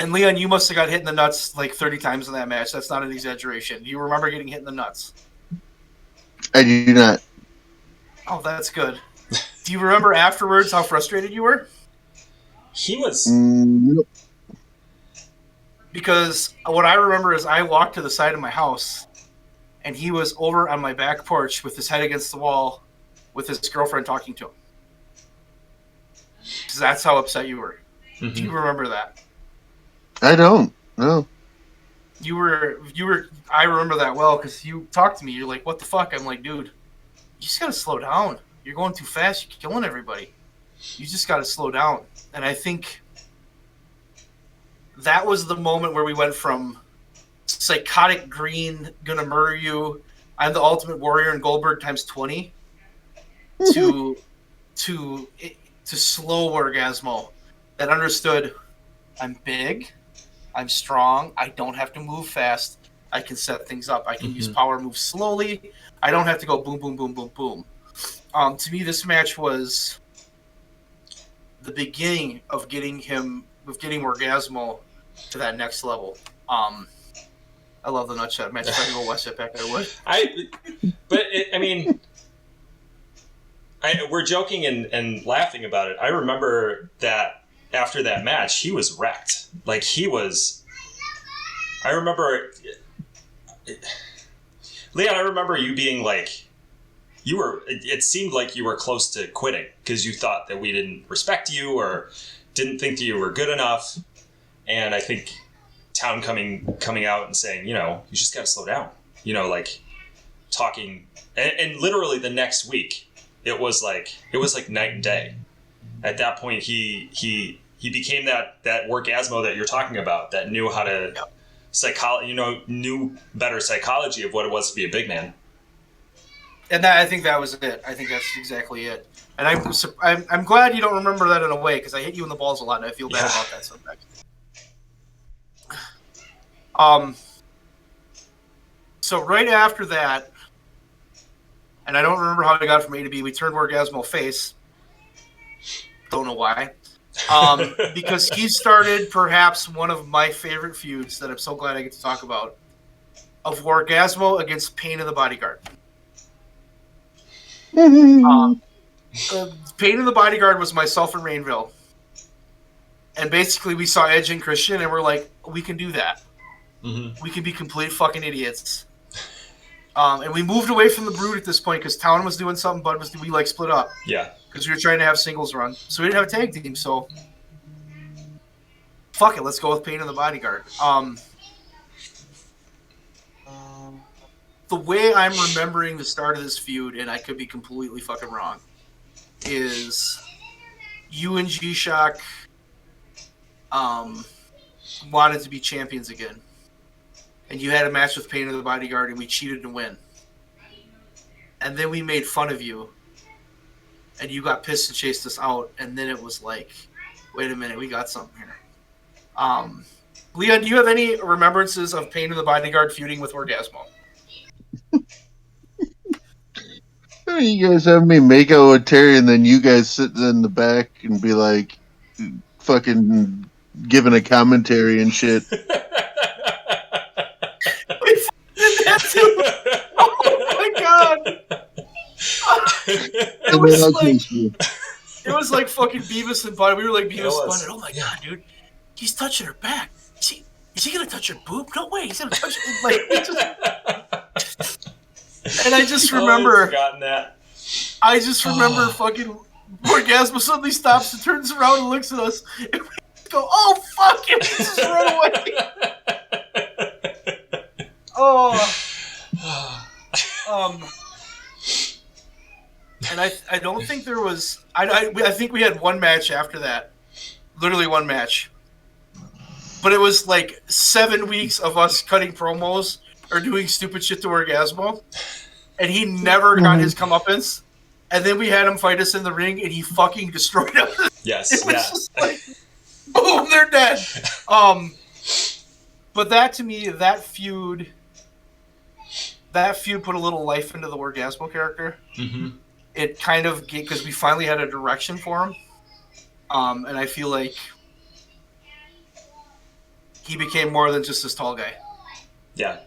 Speaker 2: And Leon, you must have got hit in the nuts like 30 times in that match. That's not an exaggeration. Do you remember getting hit in the nuts?
Speaker 3: I do not.
Speaker 2: Oh, that's good. Do you remember afterwards how frustrated you were?
Speaker 1: He was.
Speaker 3: Nope.
Speaker 2: Because what I remember is I walked to the side of my house, and he was over on my back porch with his head against the wall with his girlfriend talking to him. Because that's how upset you were.
Speaker 1: Mm-hmm.
Speaker 2: Do you remember that?
Speaker 3: I don't. No.
Speaker 2: You were. I remember that well because you talked to me. You're like, "What the fuck?" I'm like, "Dude, you just gotta slow down. You're going too fast. You're killing everybody. You just gotta slow down." And I think that was the moment where we went from psychotic green, gonna murder you, I'm the Ultimate Warrior and Goldberg times 20, to slow Wargazmo that understood I'm big, I'm strong, I don't have to move fast, I can set things up, I can use power moves slowly, I don't have to go boom, boom, boom, boom, boom. To me, this match was the beginning of getting Wargazmo to that next level. I love the nutshot match. If I could go West Side back, I would.
Speaker 1: We're joking and laughing about it. I remember that after that match, he was wrecked. Like, he was... I remember... Leon, I remember you being like... It seemed like you were close to quitting because you thought that we didn't respect you or didn't think that you were good enough. And I think Town coming out and saying, you just got to slow down. Like talking, and literally the next week, it was like night and day. At that point, he became that Wargazmo that you're talking about, that knew how to knew better psychology of what it was to be a big man.
Speaker 2: And I think that was it. I think that's exactly it. And I'm glad you don't remember that in a way because I hit you in the balls a lot and I feel bad about that sometimes. So right after that, and I don't remember how we got from A to B, we turned Wargazmo face. Don't know why. Because he started perhaps one of my favorite feuds that I'm so glad I get to talk about, of Wargazmo against Pain in the Bodyguard. Pain in the Bodyguard was myself and Rainville. And basically we saw Edge and Christian and we're like, we can do that. Mm-hmm. We can be complete fucking idiots. And we moved away from the Brewd at this point because Town was doing something, Bud was we split up.
Speaker 1: Yeah. Because
Speaker 2: we were trying to have singles run. So we didn't have a tag team, so fuck it, let's go with Pain in the Bodyguard. The way I'm remembering the start of this feud, and I could be completely fucking wrong, is you and G-Shock wanted to be champions again. And you had a match with Pain in the Bodyguard, and we cheated to win. And then we made fun of you, and you got pissed and chased us out, and then it was like, wait a minute, we got something here. Leon, do you have any remembrances of Pain in the Bodyguard feuding with Wargazmo?
Speaker 3: You guys have me make out with Terry, and then you guys sit in the back and be like, fucking giving a commentary and shit.
Speaker 2: Oh my god! It was like fucking Beavis and Bud. We were like Beavis and Bud. Oh my god, dude! He's touching her back. Is he gonna touch her boob? No way! He's gonna touch it. Like, and I just remember.
Speaker 1: Forgotten that.
Speaker 2: I just remember fucking Wargazmo suddenly stops and turns around and looks at us, and we go, "Oh fuck!" And we just run away. And I don't think there was. I think we had one match after that, literally one match. But it was like 7 weeks of us cutting promos or doing stupid shit to Wargazmo, and he never got his comeuppance. And then we had him fight us in the ring, and he fucking destroyed us.
Speaker 1: Yes,
Speaker 2: it was just like, boom, they're dead. But that to me, that feud put a little life into the Wargazmo character.
Speaker 1: Mm-hmm.
Speaker 2: it kind of because we finally had a direction for him, and I feel like he became more than just this tall guy.
Speaker 1: Yeah.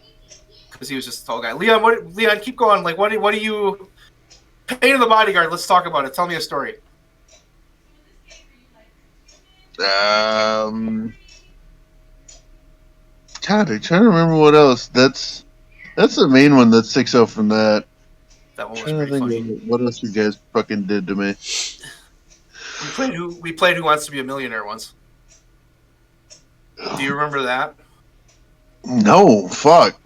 Speaker 2: Because he was just a tall guy. Leon, keep going. Like, what do you? Pain in the Bodyguard. Let's talk about it. Tell me a story.
Speaker 3: God, I'm trying to remember what else. That's the main one that sticks out from that.
Speaker 2: That one was
Speaker 3: I'm trying to
Speaker 2: pretty
Speaker 3: think
Speaker 2: funny.
Speaker 3: of what else you guys fucking did to me.
Speaker 2: We played Who Wants to Be a Millionaire once. Do you remember that?
Speaker 3: No, fuck.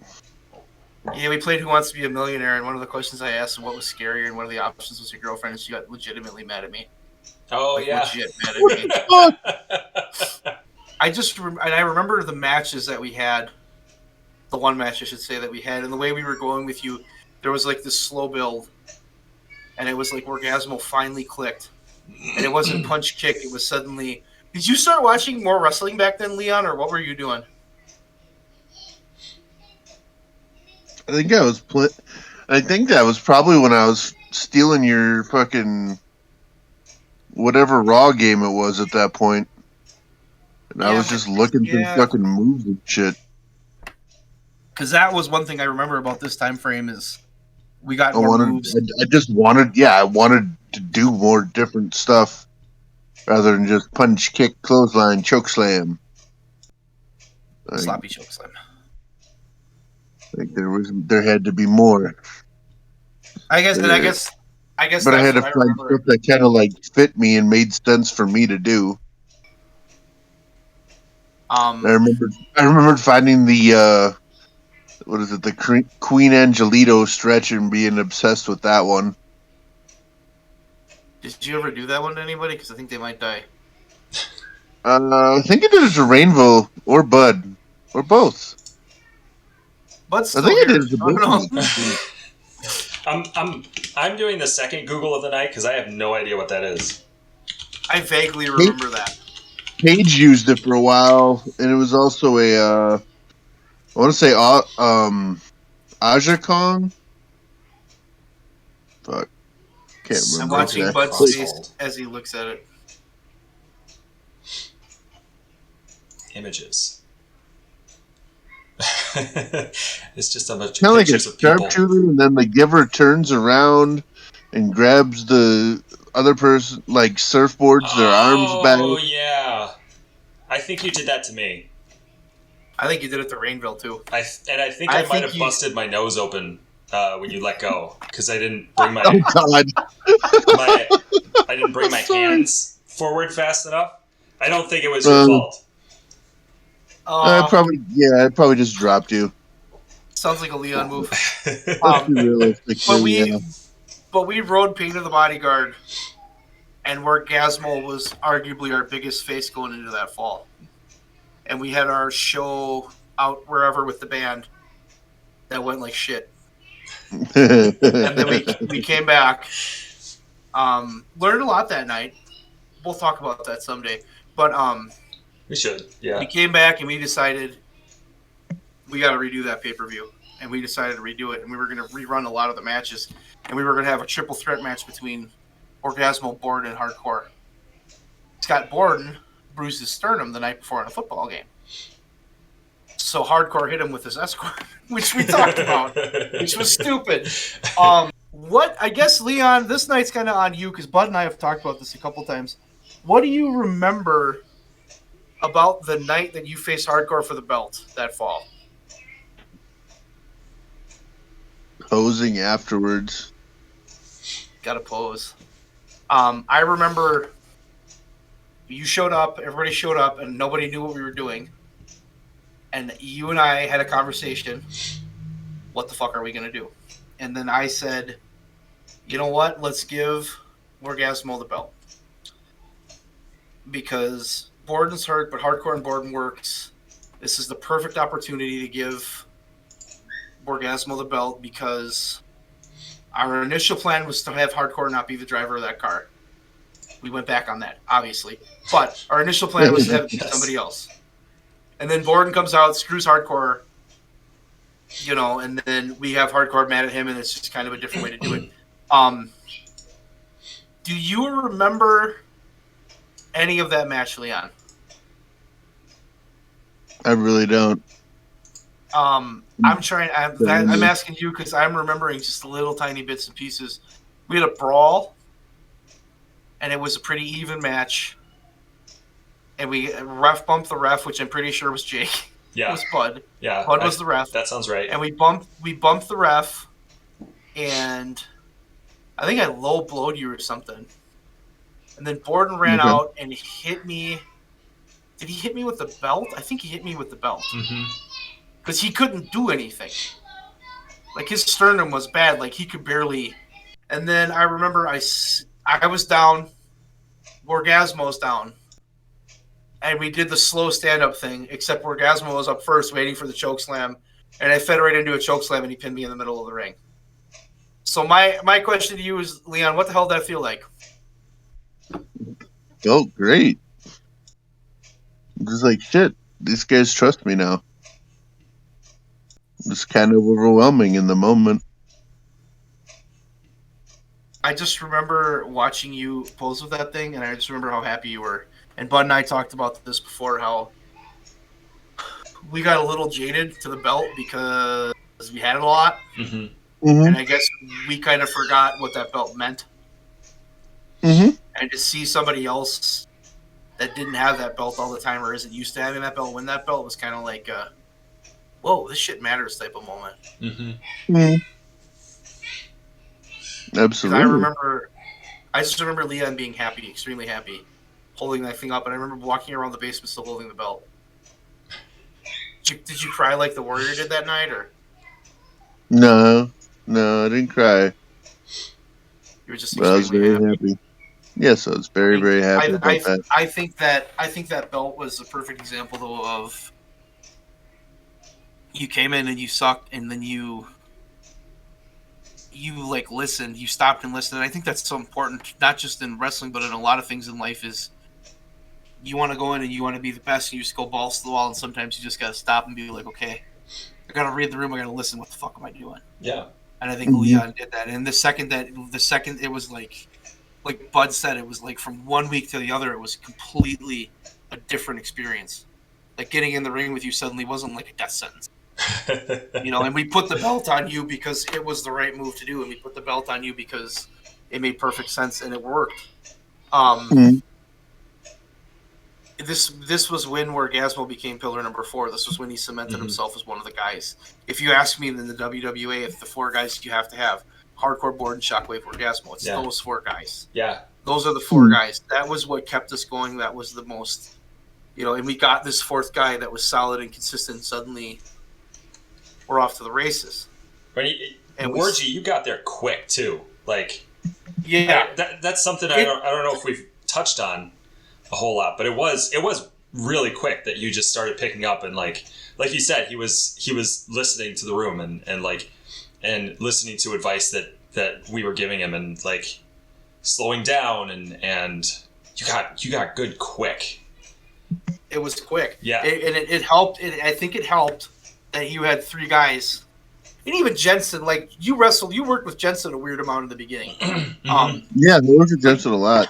Speaker 2: Yeah, we played Who Wants to Be a Millionaire, and one of the questions I asked him what was scarier, and one of the options was your girlfriend, and she got legitimately mad at me.
Speaker 1: Oh,
Speaker 2: like,
Speaker 1: yeah.
Speaker 2: Legit mad at me. I remember the matches that we had. The one match, I should say, that we had, and the way we were going with you, there was like this slow build, and it was like Wargazmo finally clicked, and it wasn't punch kick. It was suddenly. Did you start watching more wrestling back then, Leon, or what were you doing?
Speaker 3: I think that was probably when I was stealing your fucking whatever Raw game it was at that point. And I was just looking for fucking moves and shit.
Speaker 2: Because that was one thing I remember about this time frame is we got more moves.
Speaker 3: I wanted to do more different stuff rather than just punch, kick, clothesline, choke slam.
Speaker 2: Sloppy choke slam.
Speaker 3: Like there had to be more.
Speaker 2: I guess.
Speaker 3: But I had to find stuff that kind of like fit me and made sense for me to do. I remembered finding the what is it, the Queen Angelito stretch and being obsessed with that one.
Speaker 2: Did you ever do that one to anybody? Because I think they might die.
Speaker 3: I think I did it to Rainbow or Bud or both.
Speaker 2: Bud's still
Speaker 3: I think
Speaker 2: here.
Speaker 3: I did it to
Speaker 1: both. I'm doing the second Google of the night because I have no idea what that is.
Speaker 2: I vaguely remember that.
Speaker 3: Paige used it for a while, and it was also I want to say Aja Kong. Fuck, can't remember.
Speaker 2: I'm watching Bud's face as he looks at it.
Speaker 1: Images. It's just a bunch
Speaker 3: of
Speaker 1: pictures
Speaker 3: like a
Speaker 1: of people.
Speaker 3: sharpshooter, and then the giver turns around and grabs the other person, like surfboards their arms back.
Speaker 1: Oh yeah, I think you did that to me.
Speaker 2: I think you did it to Rainville too.
Speaker 1: I think I might have busted my nose open when you let go because I didn't bring my.
Speaker 3: Oh God!
Speaker 1: I didn't bring my hands forward fast enough. I don't think it was your fault.
Speaker 3: I probably just dropped you.
Speaker 2: Sounds like a Leon move. But we rode Pain of the Bodyguard, and Wargazmo was arguably our biggest face going into that fall. And we had our show out wherever with the band that went like shit. And then we came back, learned a lot that night. We'll talk about that someday. But
Speaker 1: we should, yeah.
Speaker 2: We came back and we decided we got to redo that pay-per-view. And we decided to redo it. And we were going to rerun a lot of the matches. And we were going to have a triple threat match between Wargazmo, Borden, and Hardcore. Scott Borden bruised his sternum the night before in a football game. So Hardcore hit him with his escort, which we talked about, which was stupid. I guess, Leon, this night's kind of on you because Bud and I have talked about this a couple times. What do you remember about the night that you faced Hardcore for the belt that fall?
Speaker 3: Posing afterwards.
Speaker 2: Got to pose. I remember you showed up, everybody showed up, and nobody knew what we were doing. And you and I had a conversation. What the fuck are we going to do? And then I said, you know what? Let's give Wargazmo the belt. Because Borden's hurt, but Hardcore and Borden works. This is the perfect opportunity to give Wargazmo the belt because our initial plan was to have Hardcore not be the driver of that car. We went back on that, obviously. But our initial plan was to have it be somebody else. And then Borden comes out, screws Hardcore, and then we have Hardcore mad at him, and it's just kind of a different way to do it. Do you remember any of that match, Leon?
Speaker 3: I really don't.
Speaker 2: I'm asking you because I'm remembering just little tiny bits and pieces. We had a brawl, and it was a pretty even match. And we ref bumped the ref, which I'm pretty sure was Jake.
Speaker 1: Yeah,
Speaker 2: it was Bud.
Speaker 1: Yeah,
Speaker 2: Bud was the ref.
Speaker 1: That sounds right.
Speaker 2: And we bumped the ref, and I think I low blowed you or something. And then Borden ran out and hit me. Did he hit me with the belt? I think he hit me with the belt. Because he couldn't do anything. Like, his sternum was bad. Like, he could barely... And then I remember I was down. Wargazmo was down. And we did the slow stand-up thing, except Wargazmo was up first waiting for the choke slam. And I fed right into a choke slam, and he pinned me in the middle of the ring. So my question to you is, Leon, what the hell did that feel like?
Speaker 3: Felt great. Just like, shit, these guys trust me now. It's kind of overwhelming in the moment.
Speaker 2: I just remember watching you pose with that thing, and I just remember how happy you were. And Bud and I talked about this before, how we got a little jaded to the belt because we had it a lot. And I guess we kind of forgot what that belt meant. And to see somebody else that didn't have that belt all the time or isn't used to having that belt win that belt was kind of like a, whoa, this shit matters type of moment.
Speaker 3: Absolutely.
Speaker 2: I just remember Leon being happy, extremely happy, holding that thing up. And I remember walking around the basement still holding the belt. Did you cry like the Warrior did that night, or?
Speaker 3: No, I didn't cry.
Speaker 2: You were just
Speaker 3: I was very happy. Yes, I was very, very happy about that.
Speaker 2: I think that belt was a perfect example, though, of you came in and you sucked, and then you like listened, you stopped and listened. And I think that's so important, not just in wrestling, but in a lot of things in life. Is you want to go in and you want to be the best, and you just go balls to the wall, and sometimes you just got to stop and be like, okay, I got to read the room, I got to listen. What the fuck am I doing?
Speaker 1: Yeah.
Speaker 2: And I think Leon did that. And the second it was like Bud said, it was like from one week to the other, it was completely a different experience. Like, getting in the ring with you suddenly wasn't like a death sentence. And we put the belt on you because it was the right move to do, and we put the belt on you because it made perfect sense and it worked. This was when Wargazmo became pillar number 4. This was when he cemented himself as one of the guys. If you ask me in the WWA, if the 4 guys you have to have, Hardcore, Brewd, and Shockwave, Wargazmo, it's those 4 guys.
Speaker 1: Yeah.
Speaker 2: Those are the 4 guys. That was what kept us going. That was the most, and we got this 4th guy that was solid and consistent. Suddenly, we're off to the races.
Speaker 1: And Wargy, you got there quick too. Like,
Speaker 2: yeah,
Speaker 1: that's something I don't know if we've touched on a whole lot, but it was really quick that you just started picking up, and like you said, he was listening to the room and listening to advice that we were giving him, and like slowing down, and you got good quick.
Speaker 2: It was quick.
Speaker 1: Yeah.
Speaker 2: It helped. I think it helped that you had 3 guys. And even Jensen, like, you worked with Jensen a weird amount in the beginning.
Speaker 3: Yeah, I worked with Jensen a lot.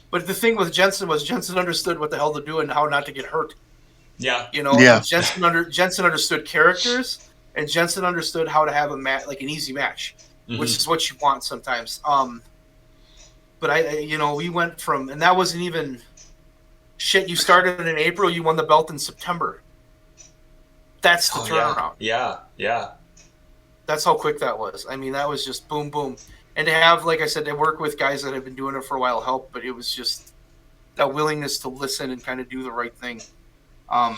Speaker 2: But the thing with Jensen was Jensen understood what the hell to do and how not to get hurt.
Speaker 1: Yeah.
Speaker 3: Yeah.
Speaker 2: Jensen understood characters, and Jensen understood how to have an easy match, which is what you want sometimes. But we went from, and that wasn't even shit. You started in April, you won the belt in September. That's the turnaround.
Speaker 1: Yeah.
Speaker 2: That's how quick that was. I mean, that was just boom, boom. And to have, like I said, to work with guys that have been doing it for a while helped, but it was just that willingness to listen and kind of do the right thing. And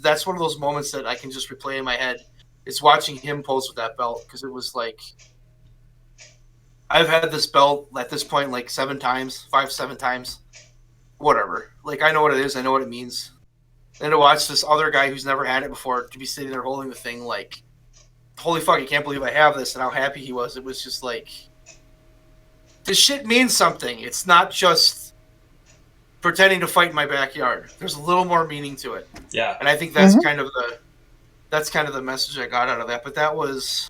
Speaker 2: that's one of those moments that I can just replay in my head. It's watching him pose with that belt, because it was like, I've had this belt at this point like 7 times, 7 times, whatever. Like, I know what it is. I know what it means. And to watch this other guy who's never had it before to be sitting there holding the thing like, holy fuck, I can't believe I have this, and how happy he was. It was just like, this shit means something. It's not just pretending to fight in my backyard. There's a little more meaning to it.
Speaker 1: Yeah.
Speaker 2: And I think that's kind of the message I got out of that. But that was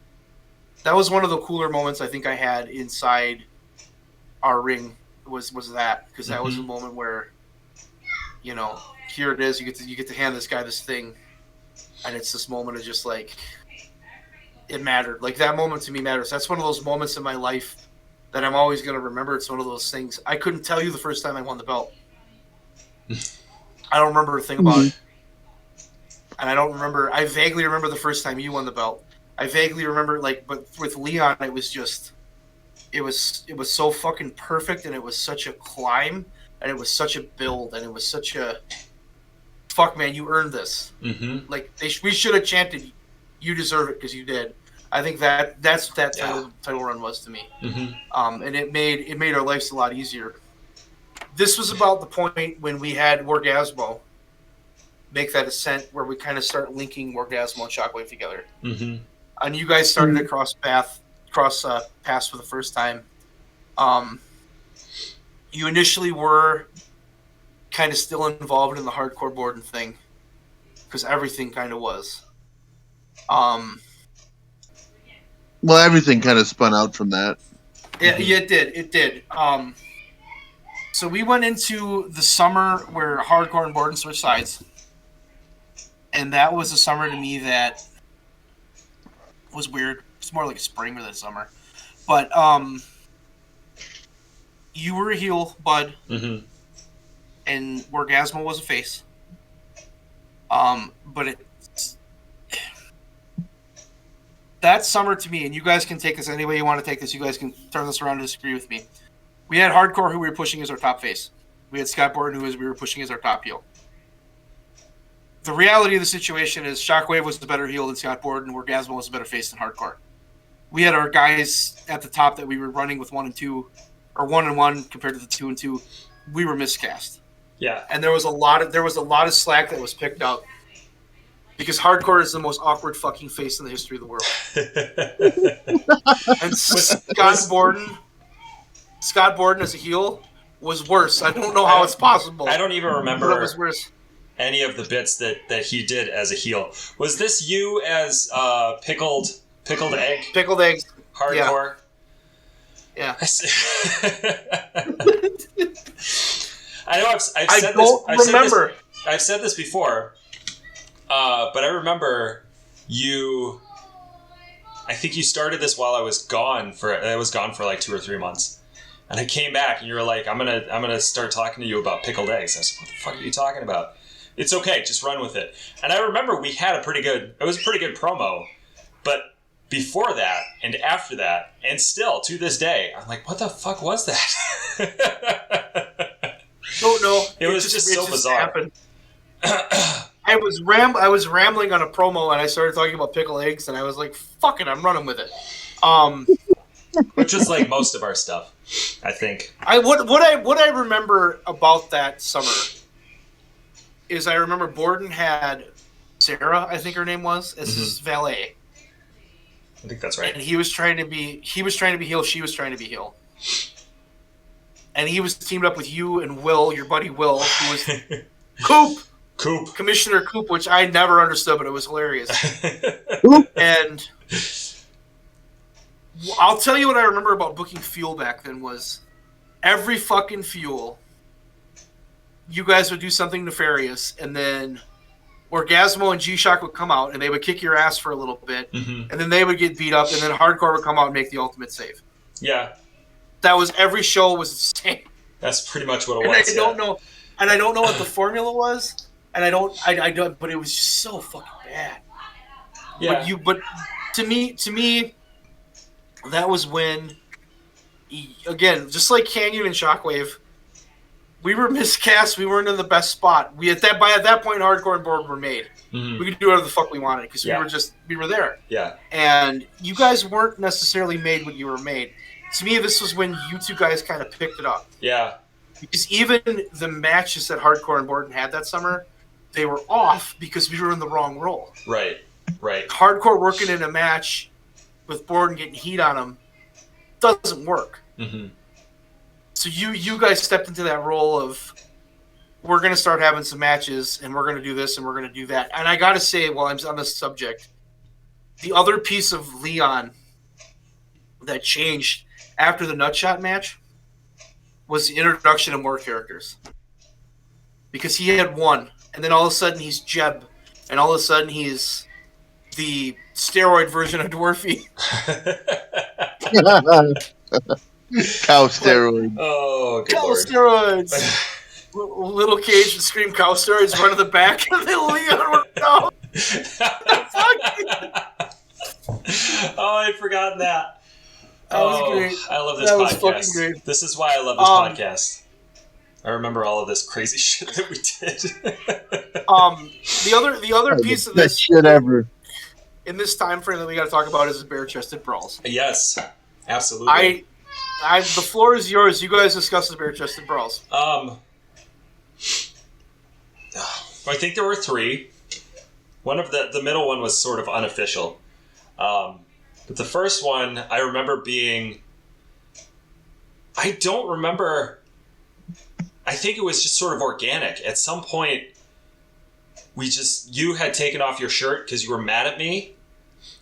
Speaker 2: one of the cooler moments I think I had inside our ring was that, because that was a moment where, here it is. You get to hand this guy this thing, and it's this moment of just like, it mattered. Like, that moment to me matters. That's one of those moments in my life that I'm always going to remember. It's one of those things. I couldn't tell you the first time I won the belt. I don't remember a thing about it. And I vaguely remember the first time you won the belt. I vaguely remember, but with Leon, it was just, it was so fucking perfect, and it was such a climb, and it was such a build, and it was such a, fuck, man, you earned this. Mm-hmm. Like, we should have chanted, you deserve it, because you did. I think that's what that title run was to me. Mm-hmm. And it made our lives a lot easier. This was about the point when we had Wargazmo make that ascent, where we kind of start linking Wargazmo and Shockwave together. Mm-hmm. And you guys started to cross paths for the first time. You initially were kind of still involved in the hardcore Borden thing, because everything kind of was.
Speaker 3: Well, everything kind of spun out from that.
Speaker 2: Yeah, it did. It did. So we went into the summer where hardcore and Borden switched sides. And that was a summer to me that was weird. It's more like a spring than a summer. But you were a heel, Bud. Mm-hmm. And Wargazmo was a face. But that summer to me, and you guys can take this any way you want to take this, you guys can turn this around and disagree with me. We had Hardcore, who we were pushing as our top face. We had Scott Borden, who we were pushing as our top heel. The reality of the situation is Shockwave was the better heel than Scott Borden, and Wargazmo was the better face than Hardcore. We had our guys at the top that we were running with 1 and 2, or 1 and 1 compared to the 2 and 2. We were miscast. Yeah. And there was a lot of slack that was picked up, because Hardcore is the most awkward fucking face in the history of the world. And Scott Borden as a heel was worse. I don't know how it's possible.
Speaker 1: I don't even remember it was worse. Any of the bits that he did as a heel. Was this you as pickled egg?
Speaker 2: Pickled eggs.
Speaker 1: Hardcore?
Speaker 2: Yeah.
Speaker 1: I know I've said this before, but I remember you. I think you started this while I was gone for like 2 or 3 months, and I came back and you were like, "I'm gonna start talking to you about pickled eggs." I was like, "What the fuck are you talking about?" It's okay, just run with it. And I remember we had it was a pretty good promo, but before that and after that, and still to this day, I'm like, what the fuck was that?
Speaker 2: Don't know.
Speaker 1: It was just so bizarre.
Speaker 2: I was rambling on a promo, and I started talking about pickle eggs, and I was like, fuck it, I'm running with it.
Speaker 1: Which is like most of our stuff, I think.
Speaker 2: What I remember about that summer is I remember Borden had Sarah, I think her name was, as his valet.
Speaker 1: I think that's right.
Speaker 2: And he was trying to be heel, she was trying to be heel. And he was teamed up with you and Will, your buddy Will, who was Coop. Commissioner Coop, which I never understood, but it was hilarious. And I'll tell you what I remember about booking Fuel back then was every fucking Fuel, you guys would do something nefarious, and then Wargazmo and G-Shock would come out, and they would kick your ass for a little bit, and then they would get beat up, and then Hardcore would come out and make the ultimate save.
Speaker 1: Yeah.
Speaker 2: That was, every show was the same.
Speaker 1: That's pretty much what it was.
Speaker 2: I don't know what the formula was, and I don't, but it was just so fucking bad. Yeah. But to me, that was when, again, just like Canyon and Shockwave, we were miscast. We weren't in the best spot. By that point, Hardcore and Board were made. Mm-hmm. We could do whatever the fuck we wanted because we were there. Yeah. And you guys weren't necessarily made when you were made. To me, this was when you two guys kind of picked it up. Yeah. Because even the matches that Hardcore and Borden had that summer, they were off because we were in the wrong role. Right. Hardcore working in a match with Borden getting heat on him doesn't work. Mm-hmm. So you guys stepped into that role of, we're going to start having some matches, and we're going to do this, and we're going to do that. And I got to say, while I'm on this subject, the other piece of Leon that changed after the Nutshot match was the introduction of more characters. Because he had one, and then all of a sudden he's Jeb, and all of a sudden he's the steroid version of Dwarfy.
Speaker 3: Cow steroid.
Speaker 1: Oh, good
Speaker 2: Cow
Speaker 1: Lord.
Speaker 2: steroids! Little Cage and Scream cow steroids run to the back, and then Leon went down.
Speaker 1: Oh, I'd forgotten that.
Speaker 2: That was great.
Speaker 1: I love this
Speaker 2: That was
Speaker 1: podcast.
Speaker 2: fucking great.
Speaker 1: This is why I love this podcast. I remember all of this crazy shit that we did.
Speaker 2: The other piece of this
Speaker 3: shit ever.
Speaker 2: in this time frame that we got to talk about is the bare-chested brawls.
Speaker 1: Yes, absolutely.
Speaker 2: The floor is yours. You guys discuss the bare-chested brawls.
Speaker 1: I think there were 3. One of the middle one was sort of unofficial. But the first one, I remember being... I don't remember... I think it was just sort of organic. At some point, you had taken off your shirt because you were mad at me.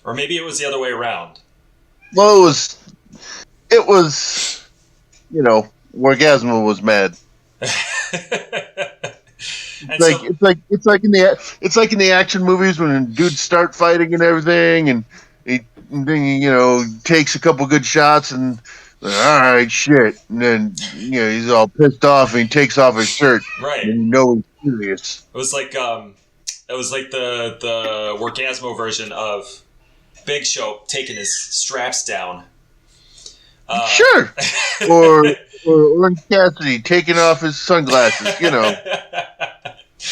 Speaker 1: Or maybe it was the other way around.
Speaker 3: Well, it was, Wargazmo was mad. It's like in the action movies when dudes start fighting and everything, and he takes a couple good shots and all right, shit, and then he's all pissed off and he takes off his shirt.
Speaker 1: Right.
Speaker 3: And he's serious.
Speaker 1: It was like the Wargazmo version of Big Show taking his straps down.
Speaker 3: Sure. Or Orange Cassidy taking off his sunglasses,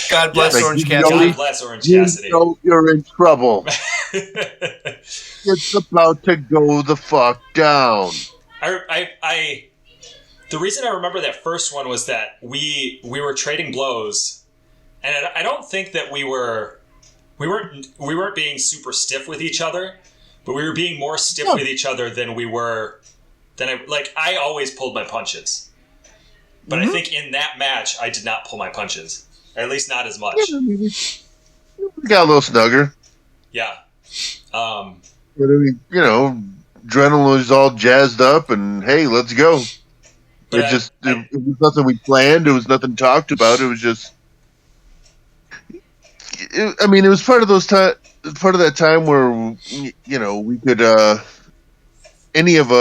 Speaker 2: God bless
Speaker 1: Yes.
Speaker 2: Orange
Speaker 3: Like,
Speaker 2: Cassidy.
Speaker 1: God bless Orange Cassidy.
Speaker 3: You're in trouble. It's about to go the fuck down.
Speaker 1: The reason I remember that first one was that we were trading blows, and I don't think that we weren't being super stiff with each other, but we were being more stiff with each other than we were. I always pulled my punches, but I think in that match I did not pull my punches, at least not as much.
Speaker 3: Yeah, we got a little snugger.
Speaker 1: Yeah.
Speaker 3: But adrenaline was all jazzed up, and hey, let's go.
Speaker 1: But
Speaker 3: It was nothing we planned. It was nothing talked about. It was just. It was part of that time where we could any of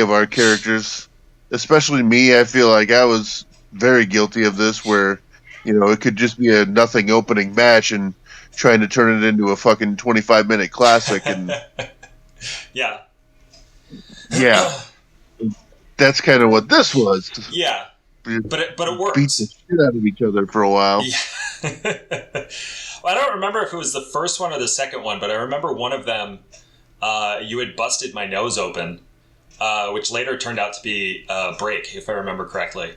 Speaker 3: our characters, especially me. I feel like I was very guilty of this, where it could just be a nothing opening match and trying to turn it into a fucking 25-minute classic, and
Speaker 1: yeah.
Speaker 3: yeah, that's kind of what this was.
Speaker 1: Yeah. But it worked.
Speaker 3: Beat the shit out of each other for a while.
Speaker 1: Yeah. Well, I don't remember if it was the first one or the second one, but I remember one of them, you had busted my nose open, which later turned out to be a break, if I remember correctly.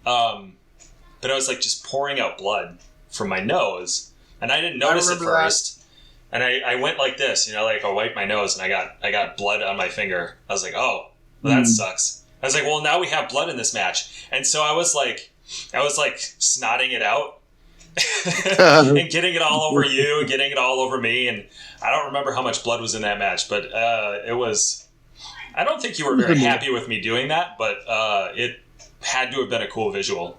Speaker 1: But I was just pouring out blood from my nose, and I didn't notice it first. And I went like this, I wiped my nose, and I got blood on my finger. I was like, oh, well, that sucks. I was like, well, now we have blood in this match. And so I was snotting it out and getting it all over you and getting it all over me. And I don't remember how much blood was in that match, but it was... I don't think you were very happy with me doing that, but it had to have been a cool visual.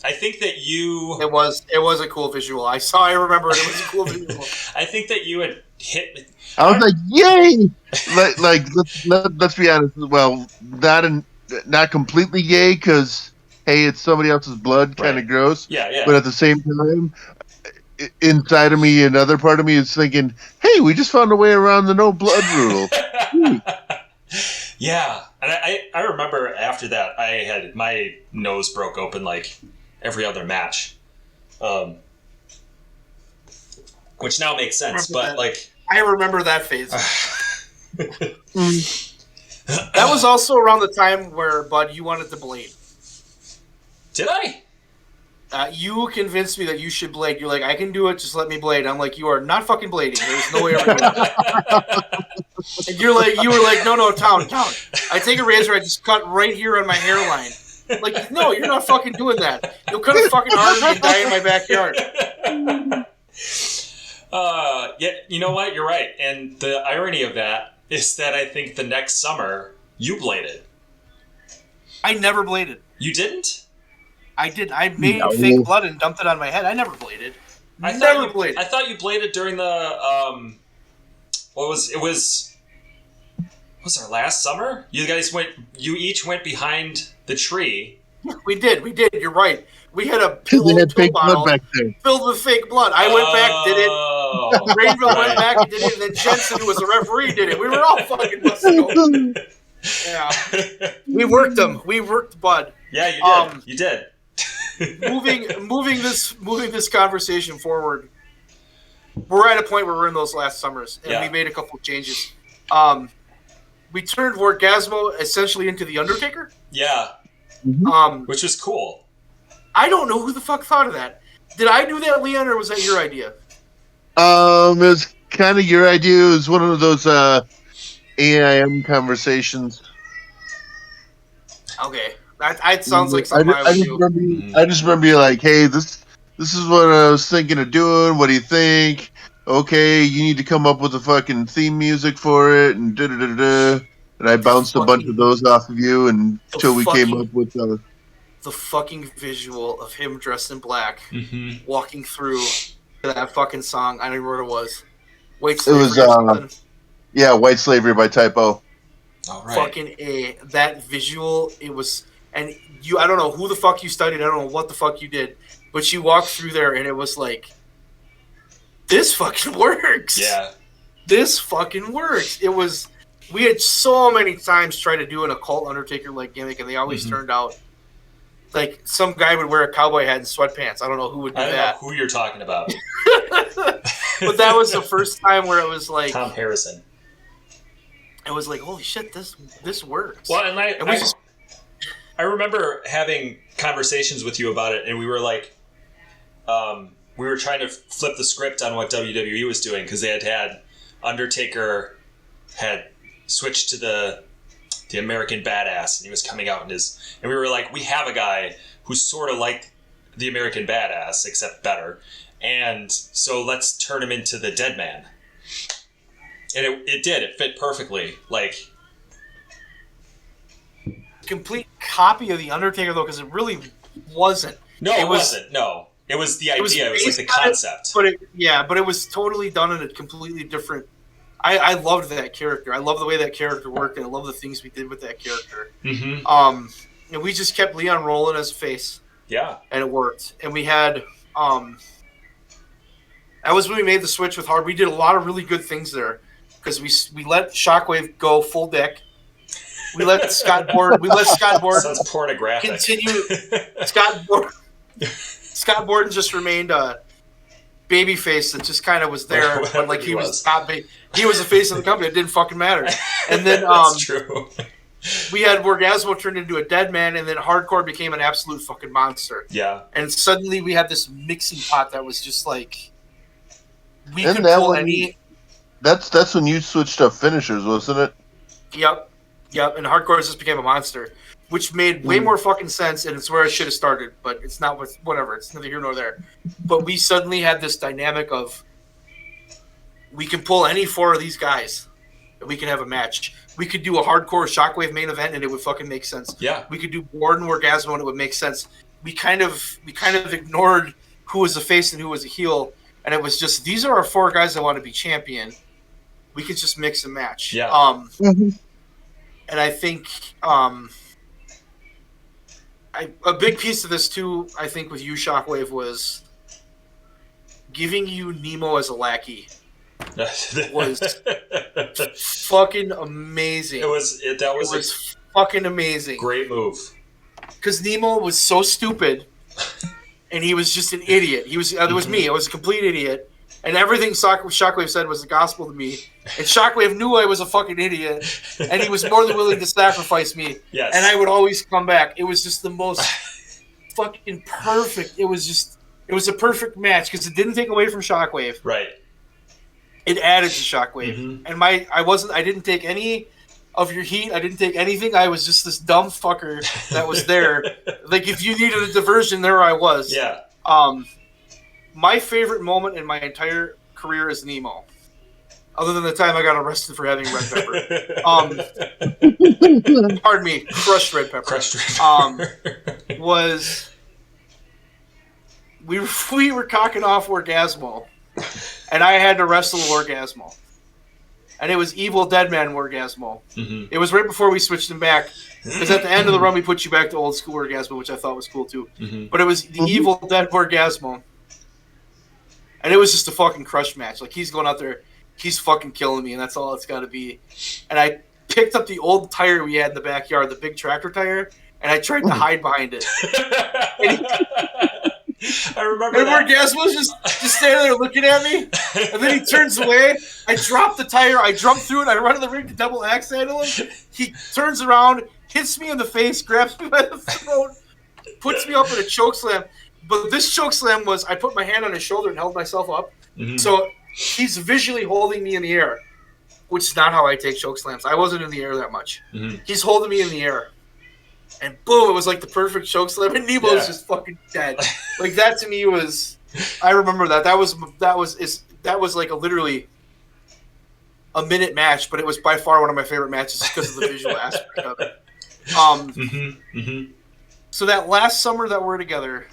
Speaker 1: I think that you...
Speaker 2: It was a cool visual. I remember it. It was a cool visual.
Speaker 1: I think that you had hit me.
Speaker 3: I was like, "Yay!" Let's be honest. Well, not completely yay, because hey, it's somebody else's blood, kind of gross.
Speaker 1: Yeah.
Speaker 3: But at the same time, inside of me, another part of me is thinking, "Hey, we just found a way around the no blood rule."
Speaker 1: Yeah, and I remember after that, my nose broke open like every other match, which now makes sense. But
Speaker 2: I remember that phase. That was also around the time where, Bud, you wanted to blade.
Speaker 1: Did I?
Speaker 2: You convinced me that you should blade. You're like, I can do it. Just let me blade. I'm like, you are not fucking blading. There's no way I'm doing that. And you were like, no, Tom. I take a razor. I just cut right here on my hairline. Like, no, you're not fucking doing that. You'll cut a fucking arm and die in my backyard.
Speaker 1: Yeah, you know what? You're right. And the irony of that is that I think the next summer you bladed.
Speaker 2: I never bladed.
Speaker 1: You didn't?
Speaker 2: I did. I made
Speaker 3: No.
Speaker 2: fake blood and dumped it on my head. I never bladed.
Speaker 1: I thought you bladed during the was our last summer? You each went behind the tree.
Speaker 2: We did. You're right. We had a
Speaker 3: They had fake blood
Speaker 2: bottle
Speaker 3: back there.
Speaker 2: filled with fake blood. I went back, did it. Rainville went back and did it, and then Jensen, who was the referee, did it. We were all fucking busting. Yeah. We worked them. We worked Bud.
Speaker 1: Yeah, you did.
Speaker 2: moving this conversation forward, we're at a point where we're in those last summers, and we made a couple of changes. We turned Wargazmo essentially into the Undertaker.
Speaker 1: Yeah. Which was cool.
Speaker 2: I don't know who the fuck thought of that. Did I do that, Leon, or was that your idea?
Speaker 3: It was kind of your idea. It was one of those AIM conversations.
Speaker 2: Okay. That sounds like something I would do.
Speaker 3: I just remember you like, hey, this is what I was thinking of doing. What do you think? Okay, you need to come up with the fucking theme music for it, and da-da-da-da. And I bounced a bunch of those off of you until we came up with the
Speaker 2: fucking visual of him dressed in black, walking through that fucking song. I don't remember what it was. White Slavery.
Speaker 3: White Slavery by Typo.
Speaker 1: All right.
Speaker 2: Fucking that visual. It was, and you. I don't know who the fuck you studied. I don't know what the fuck you did, but you walked through there, and it was like, this fucking works.
Speaker 1: Yeah.
Speaker 2: This fucking works. It was. We had so many times tried to do an occult Undertaker-like gimmick, and they always turned out like some guy would wear a cowboy hat and sweatpants. I don't know who would do that.
Speaker 1: I don't know who you're talking about.
Speaker 2: But that was the first time where it was like
Speaker 1: Tom Harrison.
Speaker 2: It was like, holy shit, this works.
Speaker 1: Well, and I remember having conversations with you about it, and we were like, we were trying to flip the script on what WWE was doing because they had Undertaker had switched to the American Badass, and he was coming out and we were like, we have a guy who's sort of like the American Badass except better, and so let's turn him into the Dead Man. And it fit perfectly. Like,
Speaker 2: complete copy of the Undertaker though, because it really wasn't.
Speaker 1: No, it wasn't. No, it was the idea. It was like the concept.
Speaker 2: But it was totally done in a completely different. I loved that character. I love the way that character worked, and I love the things we did with that character. And we just kept Leon rolling as a face.
Speaker 1: Yeah,
Speaker 2: and it worked. And we had that was when we made the switch with Hard. We did a lot of really good things there because we let Shockwave go full dick. We let Scott Borden.
Speaker 1: Sounds pornographic.
Speaker 2: Continue. Scott Borden just remained a baby face that just kind of was there, but like he was the face of the company. It didn't fucking matter. And then
Speaker 1: that's true.
Speaker 2: We had Wargazmo turned into a dead man, and then Hardcore became an absolute fucking monster.
Speaker 1: Yeah.
Speaker 2: And suddenly we had this mixing pot that was just like we could pull any.
Speaker 3: That's when you switched up finishers, wasn't it?
Speaker 2: Yep. And Hardcore just became a monster, which made way more fucking sense, and it's where I should have started, but it's not whatever. It's neither here nor there. But we suddenly had this dynamic of we can pull any four of these guys, and we can have a match. We could do a Hardcore Shockwave main event, and it would fucking make sense.
Speaker 1: Yeah.
Speaker 2: We could do Borden Wargazmo, and it would make sense. We kind of ignored who was a face and who was a heel, and it was just these are our four guys that want to be champion. We could just mix and match.
Speaker 1: Yeah.
Speaker 2: And I think a big piece of this too, I think with you, Shockwave, was giving you Nemo as a lackey was fucking amazing.
Speaker 1: It was
Speaker 2: fucking amazing.
Speaker 1: Great move.
Speaker 2: Because Nemo was so stupid, and he was just an idiot. It was me. I was a complete idiot. And everything Shockwave said was the gospel to me. And Shockwave knew I was a fucking idiot, and he was more than willing to sacrifice me.
Speaker 1: Yes.
Speaker 2: And I would always come back. It was just the most fucking perfect. It was a perfect match because it didn't take away from Shockwave.
Speaker 1: Right.
Speaker 2: It added to Shockwave. And I didn't take any of your heat. I didn't take anything. I was just this dumb fucker that was there. Like, if you needed a diversion, there I was.
Speaker 1: Yeah.
Speaker 2: My favorite moment in my entire career is Nemo. other than the time I got arrested for having red pepper. Pardon me, crushed red pepper.
Speaker 1: Crushed red pepper.
Speaker 2: Was we were cocking off Wargazmo, and I had to wrestle Wargazmo. And it was Evil Deadman Wargazmo. Mm-hmm. It was right before we switched him back. Because at the end of the run, we put you back to old school Wargazmo, which I thought was cool too. Mm-hmm. But it was the Evil Dead Wargazmo. And it was just a fucking crush match. Like, he's going out there, he's fucking killing me, and that's all it's got to be. And I picked up the old tire we had in the backyard, the big tractor tire, and I tried to hide behind it.
Speaker 1: I remember
Speaker 2: and Wargazmo's just standing there looking at me, and then he turns away. I drop the tire, I jump through it, I run in the ring to double axe handle him. He turns around, hits me in the face, grabs me by the throat, puts me up in a choke slam. But this choke slam was, I put my hand on his shoulder and held myself up. Mm-hmm. So he's visually holding me in the air, which is not how I take choke slams. I wasn't in the air that much. Mm-hmm. He's holding me in the air. And boom, it was like the perfect choke slam, and Nemo was just fucking dead. Like, that to me was, I remember that. That was like a literally a minute match, but it was by far one of my favorite matches because of the visual aspect of it. So that last summer that we're together,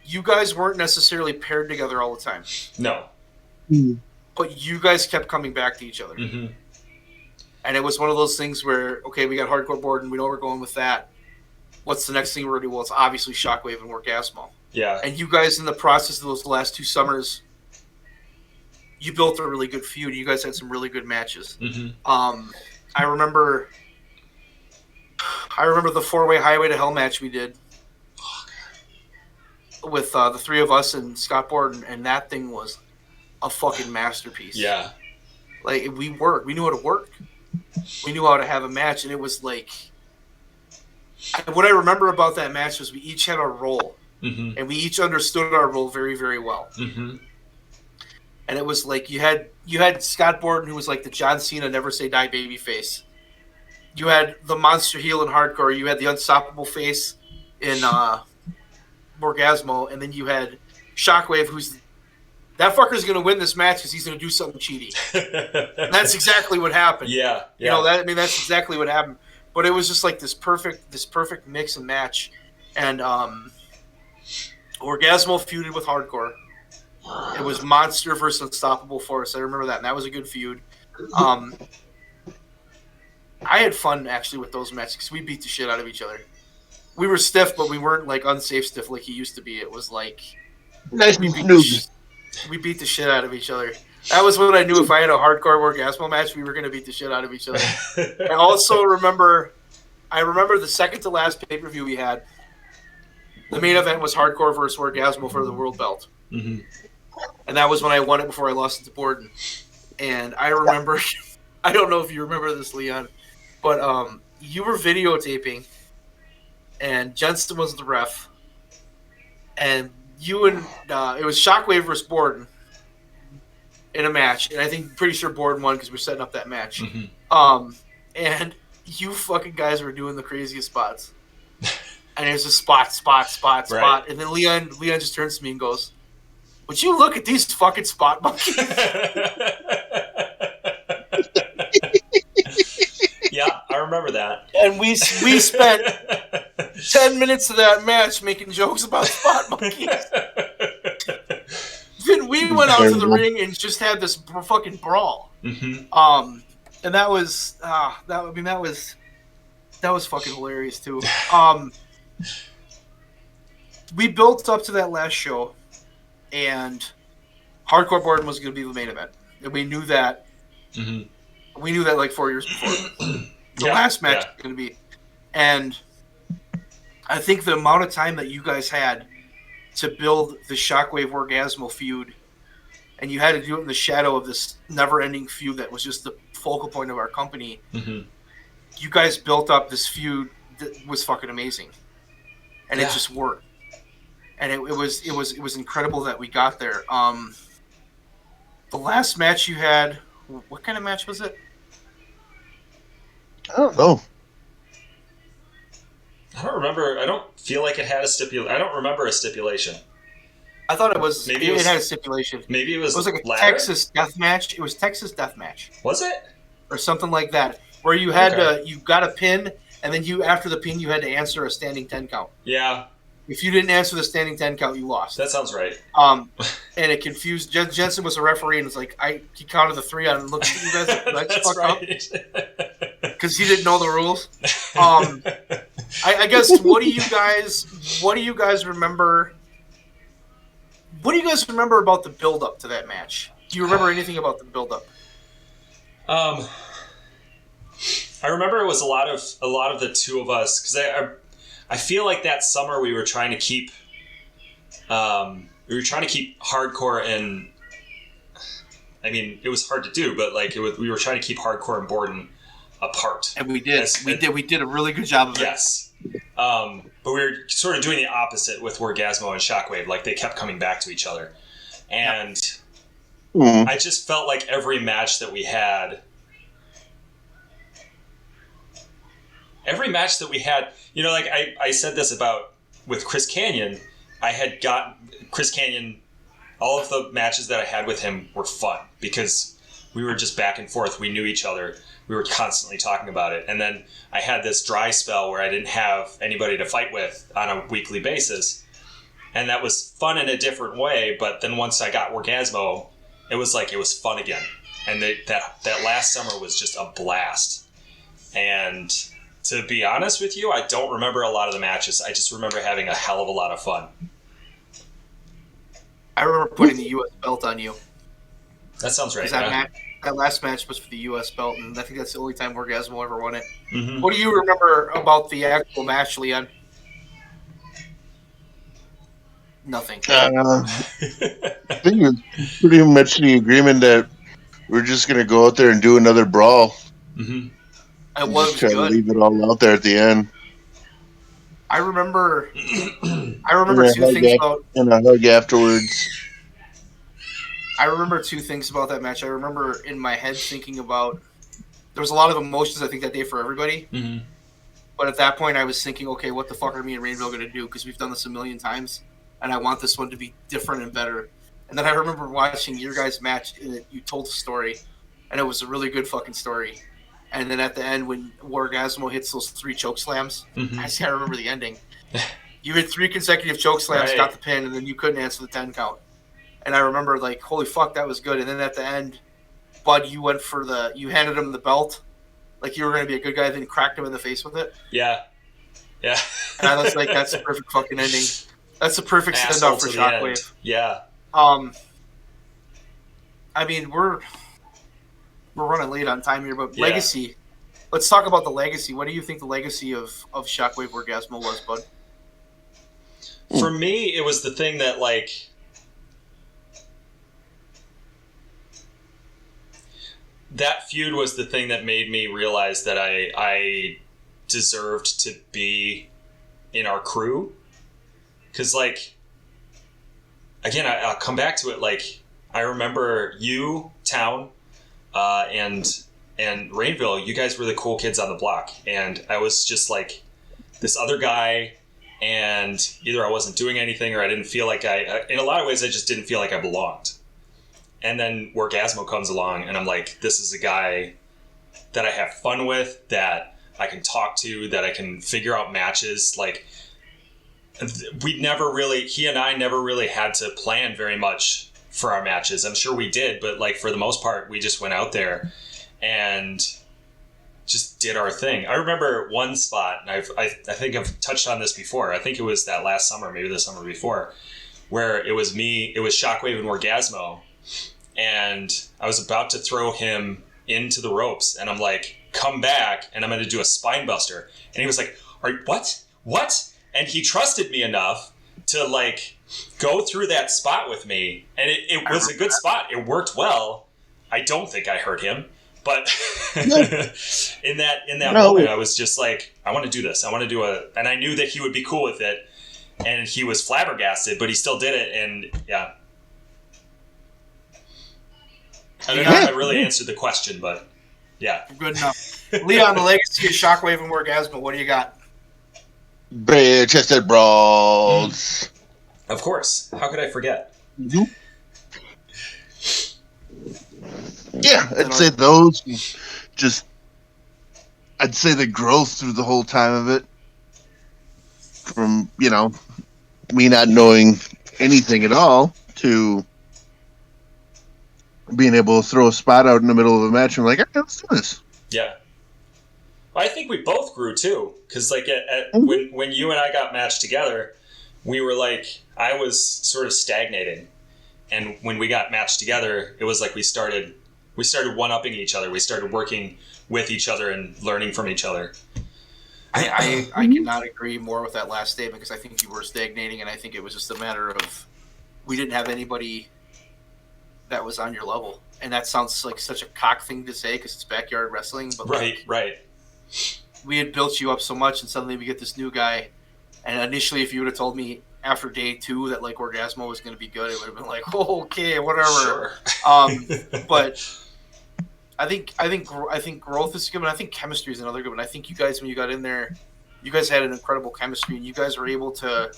Speaker 2: you guys weren't necessarily paired together all the time.
Speaker 1: No.
Speaker 2: But you guys kept coming back to each other. Mm-hmm. And it was one of those things where, okay, we got Hardcore Board and we know we're going with that. What's the next thing we're going to do? Well, it's obviously Shockwave and Wargazmo. Yeah. And you guys, in the process of those last 2 summers, you built a really good feud. You guys had some really good matches. Mm-hmm. I remember the 4-way Highway to Hell match we did with the 3 of us and Scott Borden, and that thing was a fucking masterpiece. Yeah. Like, we knew how to work. We knew how to have a match, and it was like, what I remember about that match was we each had our role, mm-hmm. and we each understood our role very, very well. Mm-hmm. And it was like you had Scott Borden, who was like the John Cena Never Say Die babyface. You had the monster heel in Hardcore. You had the unstoppable face in Wargazmo, and then you had Shockwave, who's that fucker's going to win this match because he's going to do something cheaty. And that's exactly what happened. Yeah. You know, that's exactly what happened. But it was just like this perfect mix and match. And Wargazmo feuded with Hardcore. It was Monster versus Unstoppable Force. I remember that, and that was a good feud. I had fun, actually, with those matches because we beat the shit out of each other. We were stiff, but we weren't, like, unsafe stiff like he used to be. It was like...
Speaker 3: Nice and smooth.
Speaker 2: We beat the shit out of each other. That was when I knew if I had a Hardcore Wargazmo match, we were going to beat the shit out of each other. I also remember the second to last pay-per-view we had. The main event was Hardcore versus Wargazmo for the world belt. Mm-hmm. And that was when I won it before I lost it to Borden. And I remember, I don't know if you remember this, Leon, but you were videotaping, and Jensen was the ref, and you and it was Shockwave versus Borden in a match, and I think pretty sure Borden won because we're setting up that match. Mm-hmm. And you fucking guys were doing the craziest spots, and it was just spot, right. And then Leon just turns to me and goes, "Would you look at these fucking spot monkeys?"
Speaker 1: Yeah, I remember that.
Speaker 2: And we spent 10 minutes of that match making jokes about spot monkeys. Then we went out to the ring and just had this fucking brawl. Mm-hmm. And that was that was fucking hilarious too. We built up to that last show, and Hardcore Borden was going to be the main event, and we knew that. Mm-hmm. We knew that like 4 years before. The last match was going to be. And I think the amount of time that you guys had to build the Shockwave Wargazmo feud, and you had to do it in the shadow of this never-ending feud that was just the focal point of our company, mm-hmm. You guys built up this feud that was fucking amazing. And it just worked. And it was incredible that we got there. The last match you had, what kind of match was it?
Speaker 3: I don't know.
Speaker 1: I don't remember. I don't feel like it had a stipulation. I don't remember a stipulation.
Speaker 2: I thought it was.
Speaker 1: Maybe
Speaker 2: It had a stipulation.
Speaker 1: Maybe it
Speaker 2: It
Speaker 1: was
Speaker 2: was like a
Speaker 1: ladder?
Speaker 2: Texas death match. It was Texas death match
Speaker 1: Was it?
Speaker 2: or something like that, where you had
Speaker 1: Okay.
Speaker 2: you got a pin, and then after the pin you had to answer a standing 10 count.
Speaker 1: Yeah,
Speaker 2: If you didn't answer the standing 10 count, you lost.
Speaker 1: that sounds right.
Speaker 2: And it confused. Jensen was a referee, and was like, he counted the 3 on and looked at you guys like, "Let's
Speaker 1: That's
Speaker 2: fuck
Speaker 1: right.
Speaker 2: because he didn't know the rules. I guess what do you guys remember? What do you guys remember about the build up to that match? Do you remember anything about the build up?
Speaker 1: I remember it was a lot of the two of us, because I feel like that summer we were trying to keep hardcore, and I mean it was hard to do, but like we were trying to keep hardcore and Borden apart,
Speaker 2: And we did. We did a really good job of it.
Speaker 1: yes. But we were sort of doing the opposite with Wargazmo and Shockwave. Like they kept coming back to each other, and I just felt like every match that we had, you know, like I said this about with Chris Canyon. I had got Chris Canyon. All of the matches that I had with him were fun because we were just back and forth. We knew each other. We were constantly talking about it. And then I had this dry spell where I didn't have anybody to fight with on a weekly basis. And that was fun in a different way. But then once I got Wargazmo, it was fun again. And that last summer was just a blast. And to be honest with you, I don't remember a lot of the matches. I just remember having a hell of a lot of fun.
Speaker 2: I remember putting the U.S. belt on you.
Speaker 1: That sounds right.
Speaker 2: That last match was for the U.S. belt, and I think that's the only time Wargazmo ever won it.
Speaker 1: Mm-hmm.
Speaker 2: What do you remember about the actual match, Leon? Nothing.
Speaker 3: I think it was pretty much the agreement that we're just going to go out there and do another brawl.
Speaker 1: Mm-hmm.
Speaker 2: It was
Speaker 3: Try to
Speaker 2: good.
Speaker 3: leave it all out there at the end.
Speaker 2: I remember
Speaker 3: And
Speaker 2: two things about.
Speaker 3: And a hug afterwards.
Speaker 2: I remember two things about that match. I remember in my head thinking about. There was a lot of emotions, I think, that day for everybody.
Speaker 1: Mm-hmm.
Speaker 2: But at that point, I was thinking, okay, what the fuck are me and Rainville going to do? Because we've done this a million times, and I want this one to be different and better. And then I remember watching your guys' match, and you told the story, and it was a really good fucking story. And then at the end, when Wargazmo hits those 3 choke slams, I can't remember the ending. You hit 3 consecutive choke slams,
Speaker 1: Right.
Speaker 2: got the pin, and then you couldn't answer the 10 count. And I remember, like, holy fuck, that was good. And then at the end, Bud, you handed him the belt, like you were going to be a good guy, then you cracked him in the face with it.
Speaker 1: Yeah. Yeah.
Speaker 2: And I was like, that's a perfect fucking ending. That's a perfect send off for Shockwave.
Speaker 1: Yeah.
Speaker 2: I mean, we're running late on time here, but
Speaker 1: Yeah.
Speaker 2: legacy. Let's talk about the legacy. What do you think the legacy of Shockwave Wargazmo was, Bud?
Speaker 1: For me, it was the thing that, like, that feud was the thing that made me realize that I deserved to be in our crew. Because, like, again, I'll come back to it. Like, I remember you, Town, and Rainville. You guys were the cool kids on the block, and I was just like this other guy. And either I wasn't doing anything, or I didn't feel like in a lot of ways, I just didn't feel like I belonged. And then Wargazmo comes along, and I'm like, this is a guy that I have fun with, that I can talk to, that I can figure out matches. Like, he and I never really had to plan very much for our matches. I'm sure we did, but like for the most part, we just went out there and just did our thing. I remember one spot, and I think I've touched on this before. I think it was that last summer, maybe the summer before, where it was Shockwave and Wargazmo, and I was about to throw him into the ropes, and I'm like, come back, and I'm going to do a spine buster. And he was like, what? And he trusted me enough to, like, go through that spot with me, and it was a good spot. It worked well. I don't think I hurt him, but in that moment, I was just like, I want to do this. I want to do and I knew that he would be cool with it, and he was flabbergasted, but he still did it, and yeah. I don't know if I really answered the question, but yeah.
Speaker 2: Good enough. Leon, the legacy of Shockwave and Wargazmo, what do you got?
Speaker 3: Bare-chested brawls.
Speaker 1: Of course. How could I forget?
Speaker 3: Mhm. Yeah, I'd say those. Just, I'd say the growth through the whole time of it, from me not knowing anything at all to being able to throw a spot out in the middle of a match and like, okay, let's do this.
Speaker 1: Yeah. I think we both grew too, because like
Speaker 3: Mhm.
Speaker 1: when you and I got matched together, we were like, I was sort of stagnating, and when we got matched together, it was like we started one upping each other. We started working with each other and learning from each other.
Speaker 2: I cannot agree more with that last statement, because I think you were stagnating, and I think it was just a matter of we didn't have anybody that was on your level. And that sounds like such a cock thing to say because it's backyard wrestling, but
Speaker 1: right.
Speaker 2: We had built you up so much, and suddenly we get this new guy. And initially, if you would have told me after day 2 that like Wargazmo was going to be good, it would have been like, oh, okay, whatever.
Speaker 1: Sure.
Speaker 2: But I think growth is good, and I think chemistry is another good one. I think you guys, when you got in there, you guys had an incredible chemistry, and you guys were able to.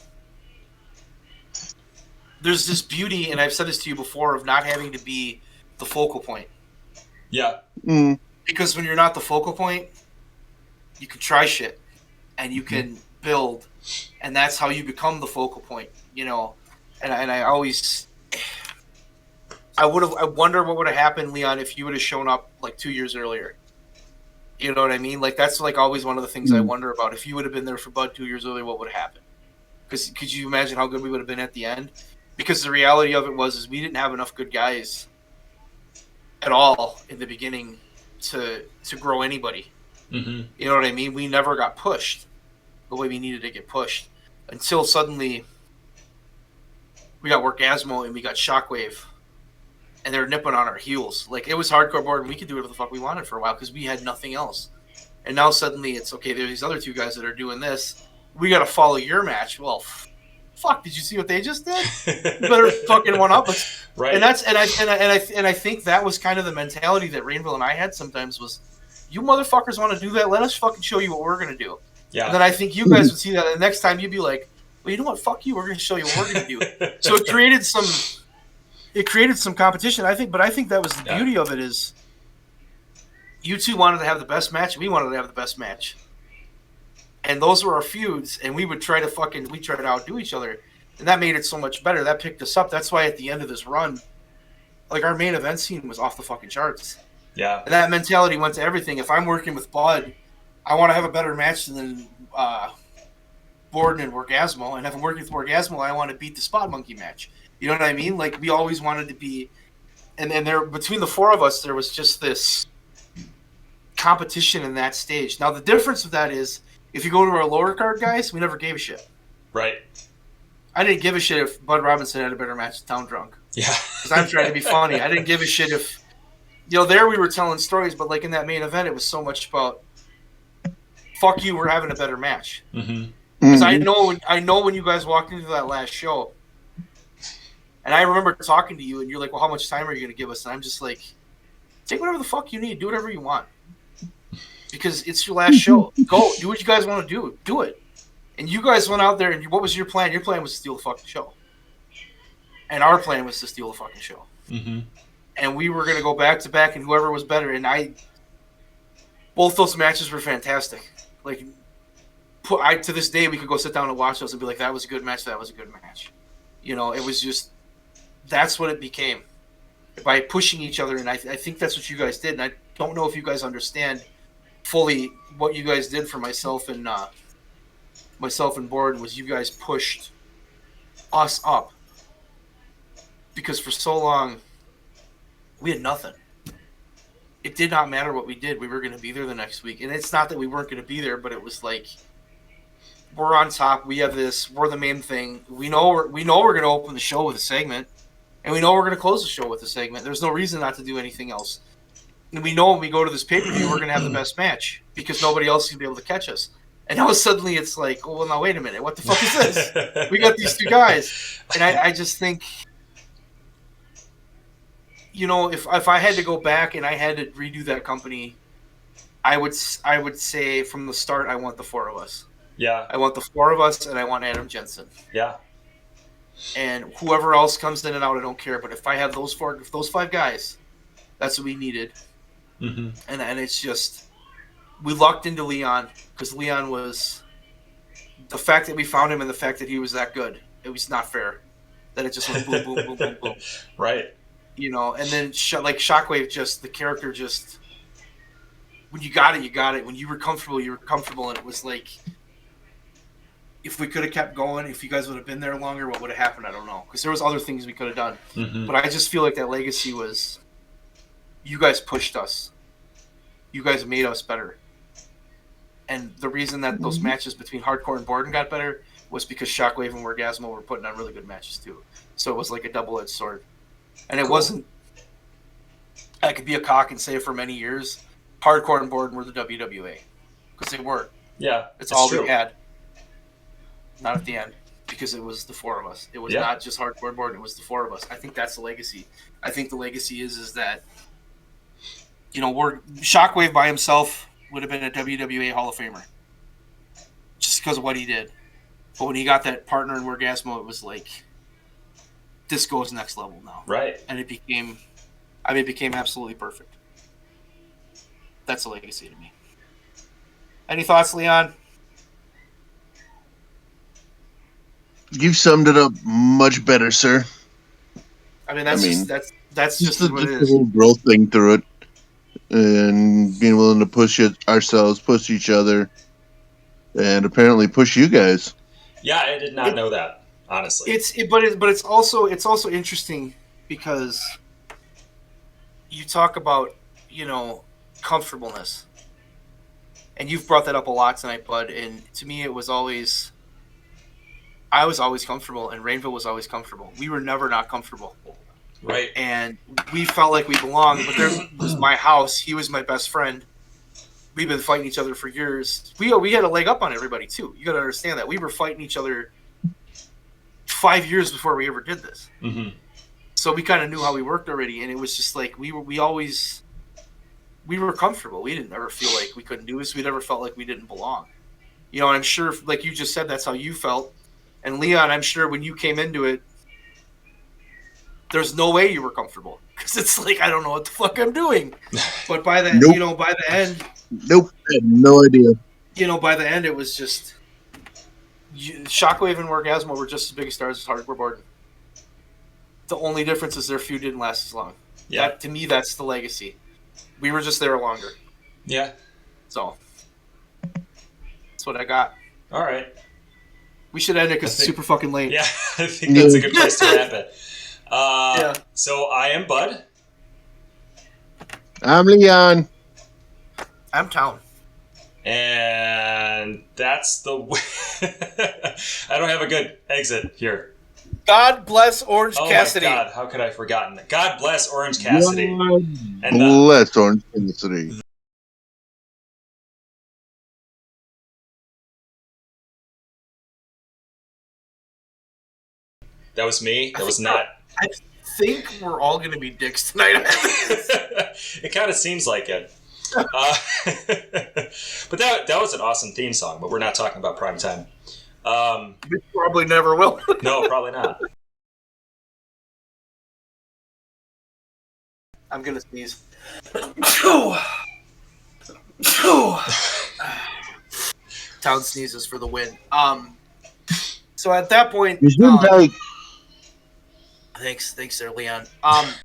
Speaker 2: There's this beauty, and I've said this to you before, of not having to be the focal point.
Speaker 1: Yeah.
Speaker 3: Mm.
Speaker 2: Because when you're not the focal point, you can try shit, and you can build, and that's how you become the focal point, And I always, I wonder what would have happened, Leon, if you would have shown up like 2 years earlier. You know what I mean? Like that's like always one of the things I wonder about. If you would have been there for Bud 2 years earlier, what would have happened? Because could you imagine how good we would have been at the end? Because the reality of it is we didn't have enough good guys at all in the beginning to grow anybody.
Speaker 1: Mm-hmm.
Speaker 2: You know what I mean? We never got pushed the way we needed to get pushed until suddenly we got Wargazmo and we got Shockwave, and they're nipping on our heels. Like it was hardcore board, and we could do whatever the fuck we wanted for a while because we had nothing else. And now suddenly it's okay. There's these other 2 guys that are doing this. We got to follow your match. Well, fuck! Did you see what they just did? You better fucking one up us.
Speaker 1: Right.
Speaker 2: And I think that was kind of the mentality that Rainville and I had sometimes was, you motherfuckers want to do that? Let us fucking show you what we're gonna do.
Speaker 1: Yeah.
Speaker 2: And then I think you guys would see that, and the next time you'd be like, well, you know what? Fuck you. We're gonna show you what we're gonna do. So it created some competition. I think that was the beauty of it is, you two wanted to have the best match, and we wanted to have the best match. And those were our feuds, and we would try to outdo each other. And that made it so much better. That picked us up. That's why at the end of this run, like our main event scene was off the fucking charts.
Speaker 1: Yeah.
Speaker 2: And that mentality went to everything. If I'm working with Bud, I want to have a better match than Borden and Wargazmo. And if I'm working with Wargazmo, I want to beat the Spot Monkey match. You know what I mean? Like we always wanted to be, and there between the 4 of us, there was just this competition in that stage. Now the difference of that is, if you go to our lower card guys, we never gave a shit.
Speaker 1: Right.
Speaker 2: I didn't give a shit if Bud Robinson had a better match than Town Drunk.
Speaker 1: Yeah.
Speaker 2: Because I'm trying to be funny. I didn't give a shit if, there we were telling stories, but like in that main event, it was so much about, fuck you, we're having a better match.
Speaker 1: Mm-hmm.
Speaker 2: Because I know when you guys walked into that last show, and I remember talking to you, and you're like, well, how much time are you going to give us? And I'm just like, take whatever the fuck you need. Do whatever you want. Because it's your last show. Go. Do what you guys want to do. Do it. And you guys went out there, and what was your plan? Your plan was to steal the fucking show. And our plan was to steal the fucking show.
Speaker 1: Mm-hmm.
Speaker 2: And we were going to go back-to-back, and whoever was better. And both those matches were fantastic. Like, to this day, we could go sit down and watch those and be like, that was a good match, that was a good match. It was just, that's what it became. By pushing each other, and I think that's what you guys did. And I don't know if you guys understand fully what you guys did for myself and Borden, was you guys pushed us up. Because for so long, we had nothing. It did not matter what we did. We were going to be there the next week. And it's not that we weren't going to be there, but it was like, we're on top. We have this. We're the main thing. We know we're going to open the show with a segment, and we know we're going to close the show with a segment. There's no reason not to do anything else. And we know when we go to this pay-per-view, we're going to have the best match because nobody else is going to be able to catch us. And now suddenly it's like, oh, well, now wait a minute. What the fuck is this? We got these 2 guys. And I just think, if I had to go back and I had to redo that company, I would say from the start, I want the 4 of us.
Speaker 1: Yeah.
Speaker 2: I want the 4 of us, and I want Adam Jensen.
Speaker 1: Yeah.
Speaker 2: And whoever else comes in and out, I don't care. But if I have those 5 guys, that's what we needed.
Speaker 1: Mm-hmm.
Speaker 2: And it's just, we lucked into Leon because Leon was, the fact that we found him and the fact that he was that good, it was not fair that it just went boom, boom, boom, boom, boom.
Speaker 1: Right.
Speaker 2: You know, and then like Shockwave, just the character just, when you got it, you got it. When you were comfortable, and it was like, if we could have kept going, if you guys would have been there longer, what would have happened? I don't know, because there was other things we could have done.
Speaker 1: Mm-hmm.
Speaker 2: But I just feel like that legacy was, you guys pushed us, you guys made us better. And the reason that those matches between Hardcore and Borden got better was because Shockwave and Wargazmo were putting on really good matches too. So it was like a double-edged sword. And it wasn't, I could be a cock and say it for many years, Hardcore and Borden were the WWA. Because they weren't.
Speaker 1: Yeah.
Speaker 2: It's all
Speaker 1: true.
Speaker 2: we had. Not at the end. Because it was the 4 of us. It was not just Hardcore and Borden, it was the 4 of us. I think that's the legacy. I think the legacy is that, you know, Shockwave by himself would have been a WWA Hall of Famer. Just because of what he did. But when he got that partner in Wargazmo, it was like, this goes next level now.
Speaker 1: Right.
Speaker 2: And it became absolutely perfect. That's a legacy to me. Any thoughts, Leon?
Speaker 3: You've summed it up much better, sir.
Speaker 2: I mean, that's just what it
Speaker 3: the
Speaker 2: is.
Speaker 3: whole growth thing through it, and being willing to push it ourselves, push each other, and apparently push you guys.
Speaker 1: Yeah, I did not know that, honestly.
Speaker 2: But it's also interesting because you talk about, you know, comfortableness, and you've brought that up a lot tonight, Bud. And to me, it was always, I was always comfortable, and Rainville was always comfortable. We were never not comfortable.
Speaker 1: Right.
Speaker 2: And we felt like we belonged, but there was my house. He was my best friend. We've been fighting each other for years. We had a leg up on everybody, too. You got to understand that. We were fighting each other 5 years before we ever did this.
Speaker 1: Mm-hmm.
Speaker 2: So we kind of knew how we worked already, and it was just like we were comfortable. We didn't ever feel like we couldn't do this. We never felt like we didn't belong. You know, and I'm sure, like you just said, that's how you felt. And Leon, I'm sure when you came into it, there's no way you were comfortable because it's like, I don't know what the fuck I'm doing. But by the
Speaker 3: Nope.
Speaker 2: you know, by the end,
Speaker 3: Nope, I had no idea.
Speaker 2: you know, by the end, it was just Shockwave and Wargazmo were just as big stars as Hardcore Borden. The only difference is their feud didn't last as long.
Speaker 1: Yeah.
Speaker 2: To me, that's the legacy. We were just there longer.
Speaker 1: Yeah.
Speaker 2: So that's what I got.
Speaker 1: All right.
Speaker 2: We should end it because it's super fucking late.
Speaker 1: Yeah, I think that's a good place to wrap it.
Speaker 2: Yeah.
Speaker 1: So I am Bud.
Speaker 3: I'm Leon.
Speaker 2: I'm Town.
Speaker 1: And that's the I don't have a good exit here.
Speaker 2: God bless Orange Cassidy.
Speaker 1: Oh my God, how could I have forgotten that? God bless Orange Cassidy. And
Speaker 3: Bless Orange Cassidy.
Speaker 1: that was me. That was not.
Speaker 2: I think we're all going to be dicks tonight.
Speaker 1: It kind of seems like it. But that was an awesome theme song, but we're not talking about prime time.
Speaker 2: We probably never will.
Speaker 1: No, probably not.
Speaker 2: I'm going to sneeze. Town sneezes for the win. So at that point,
Speaker 3: Thanks,
Speaker 2: thanks there, Leon.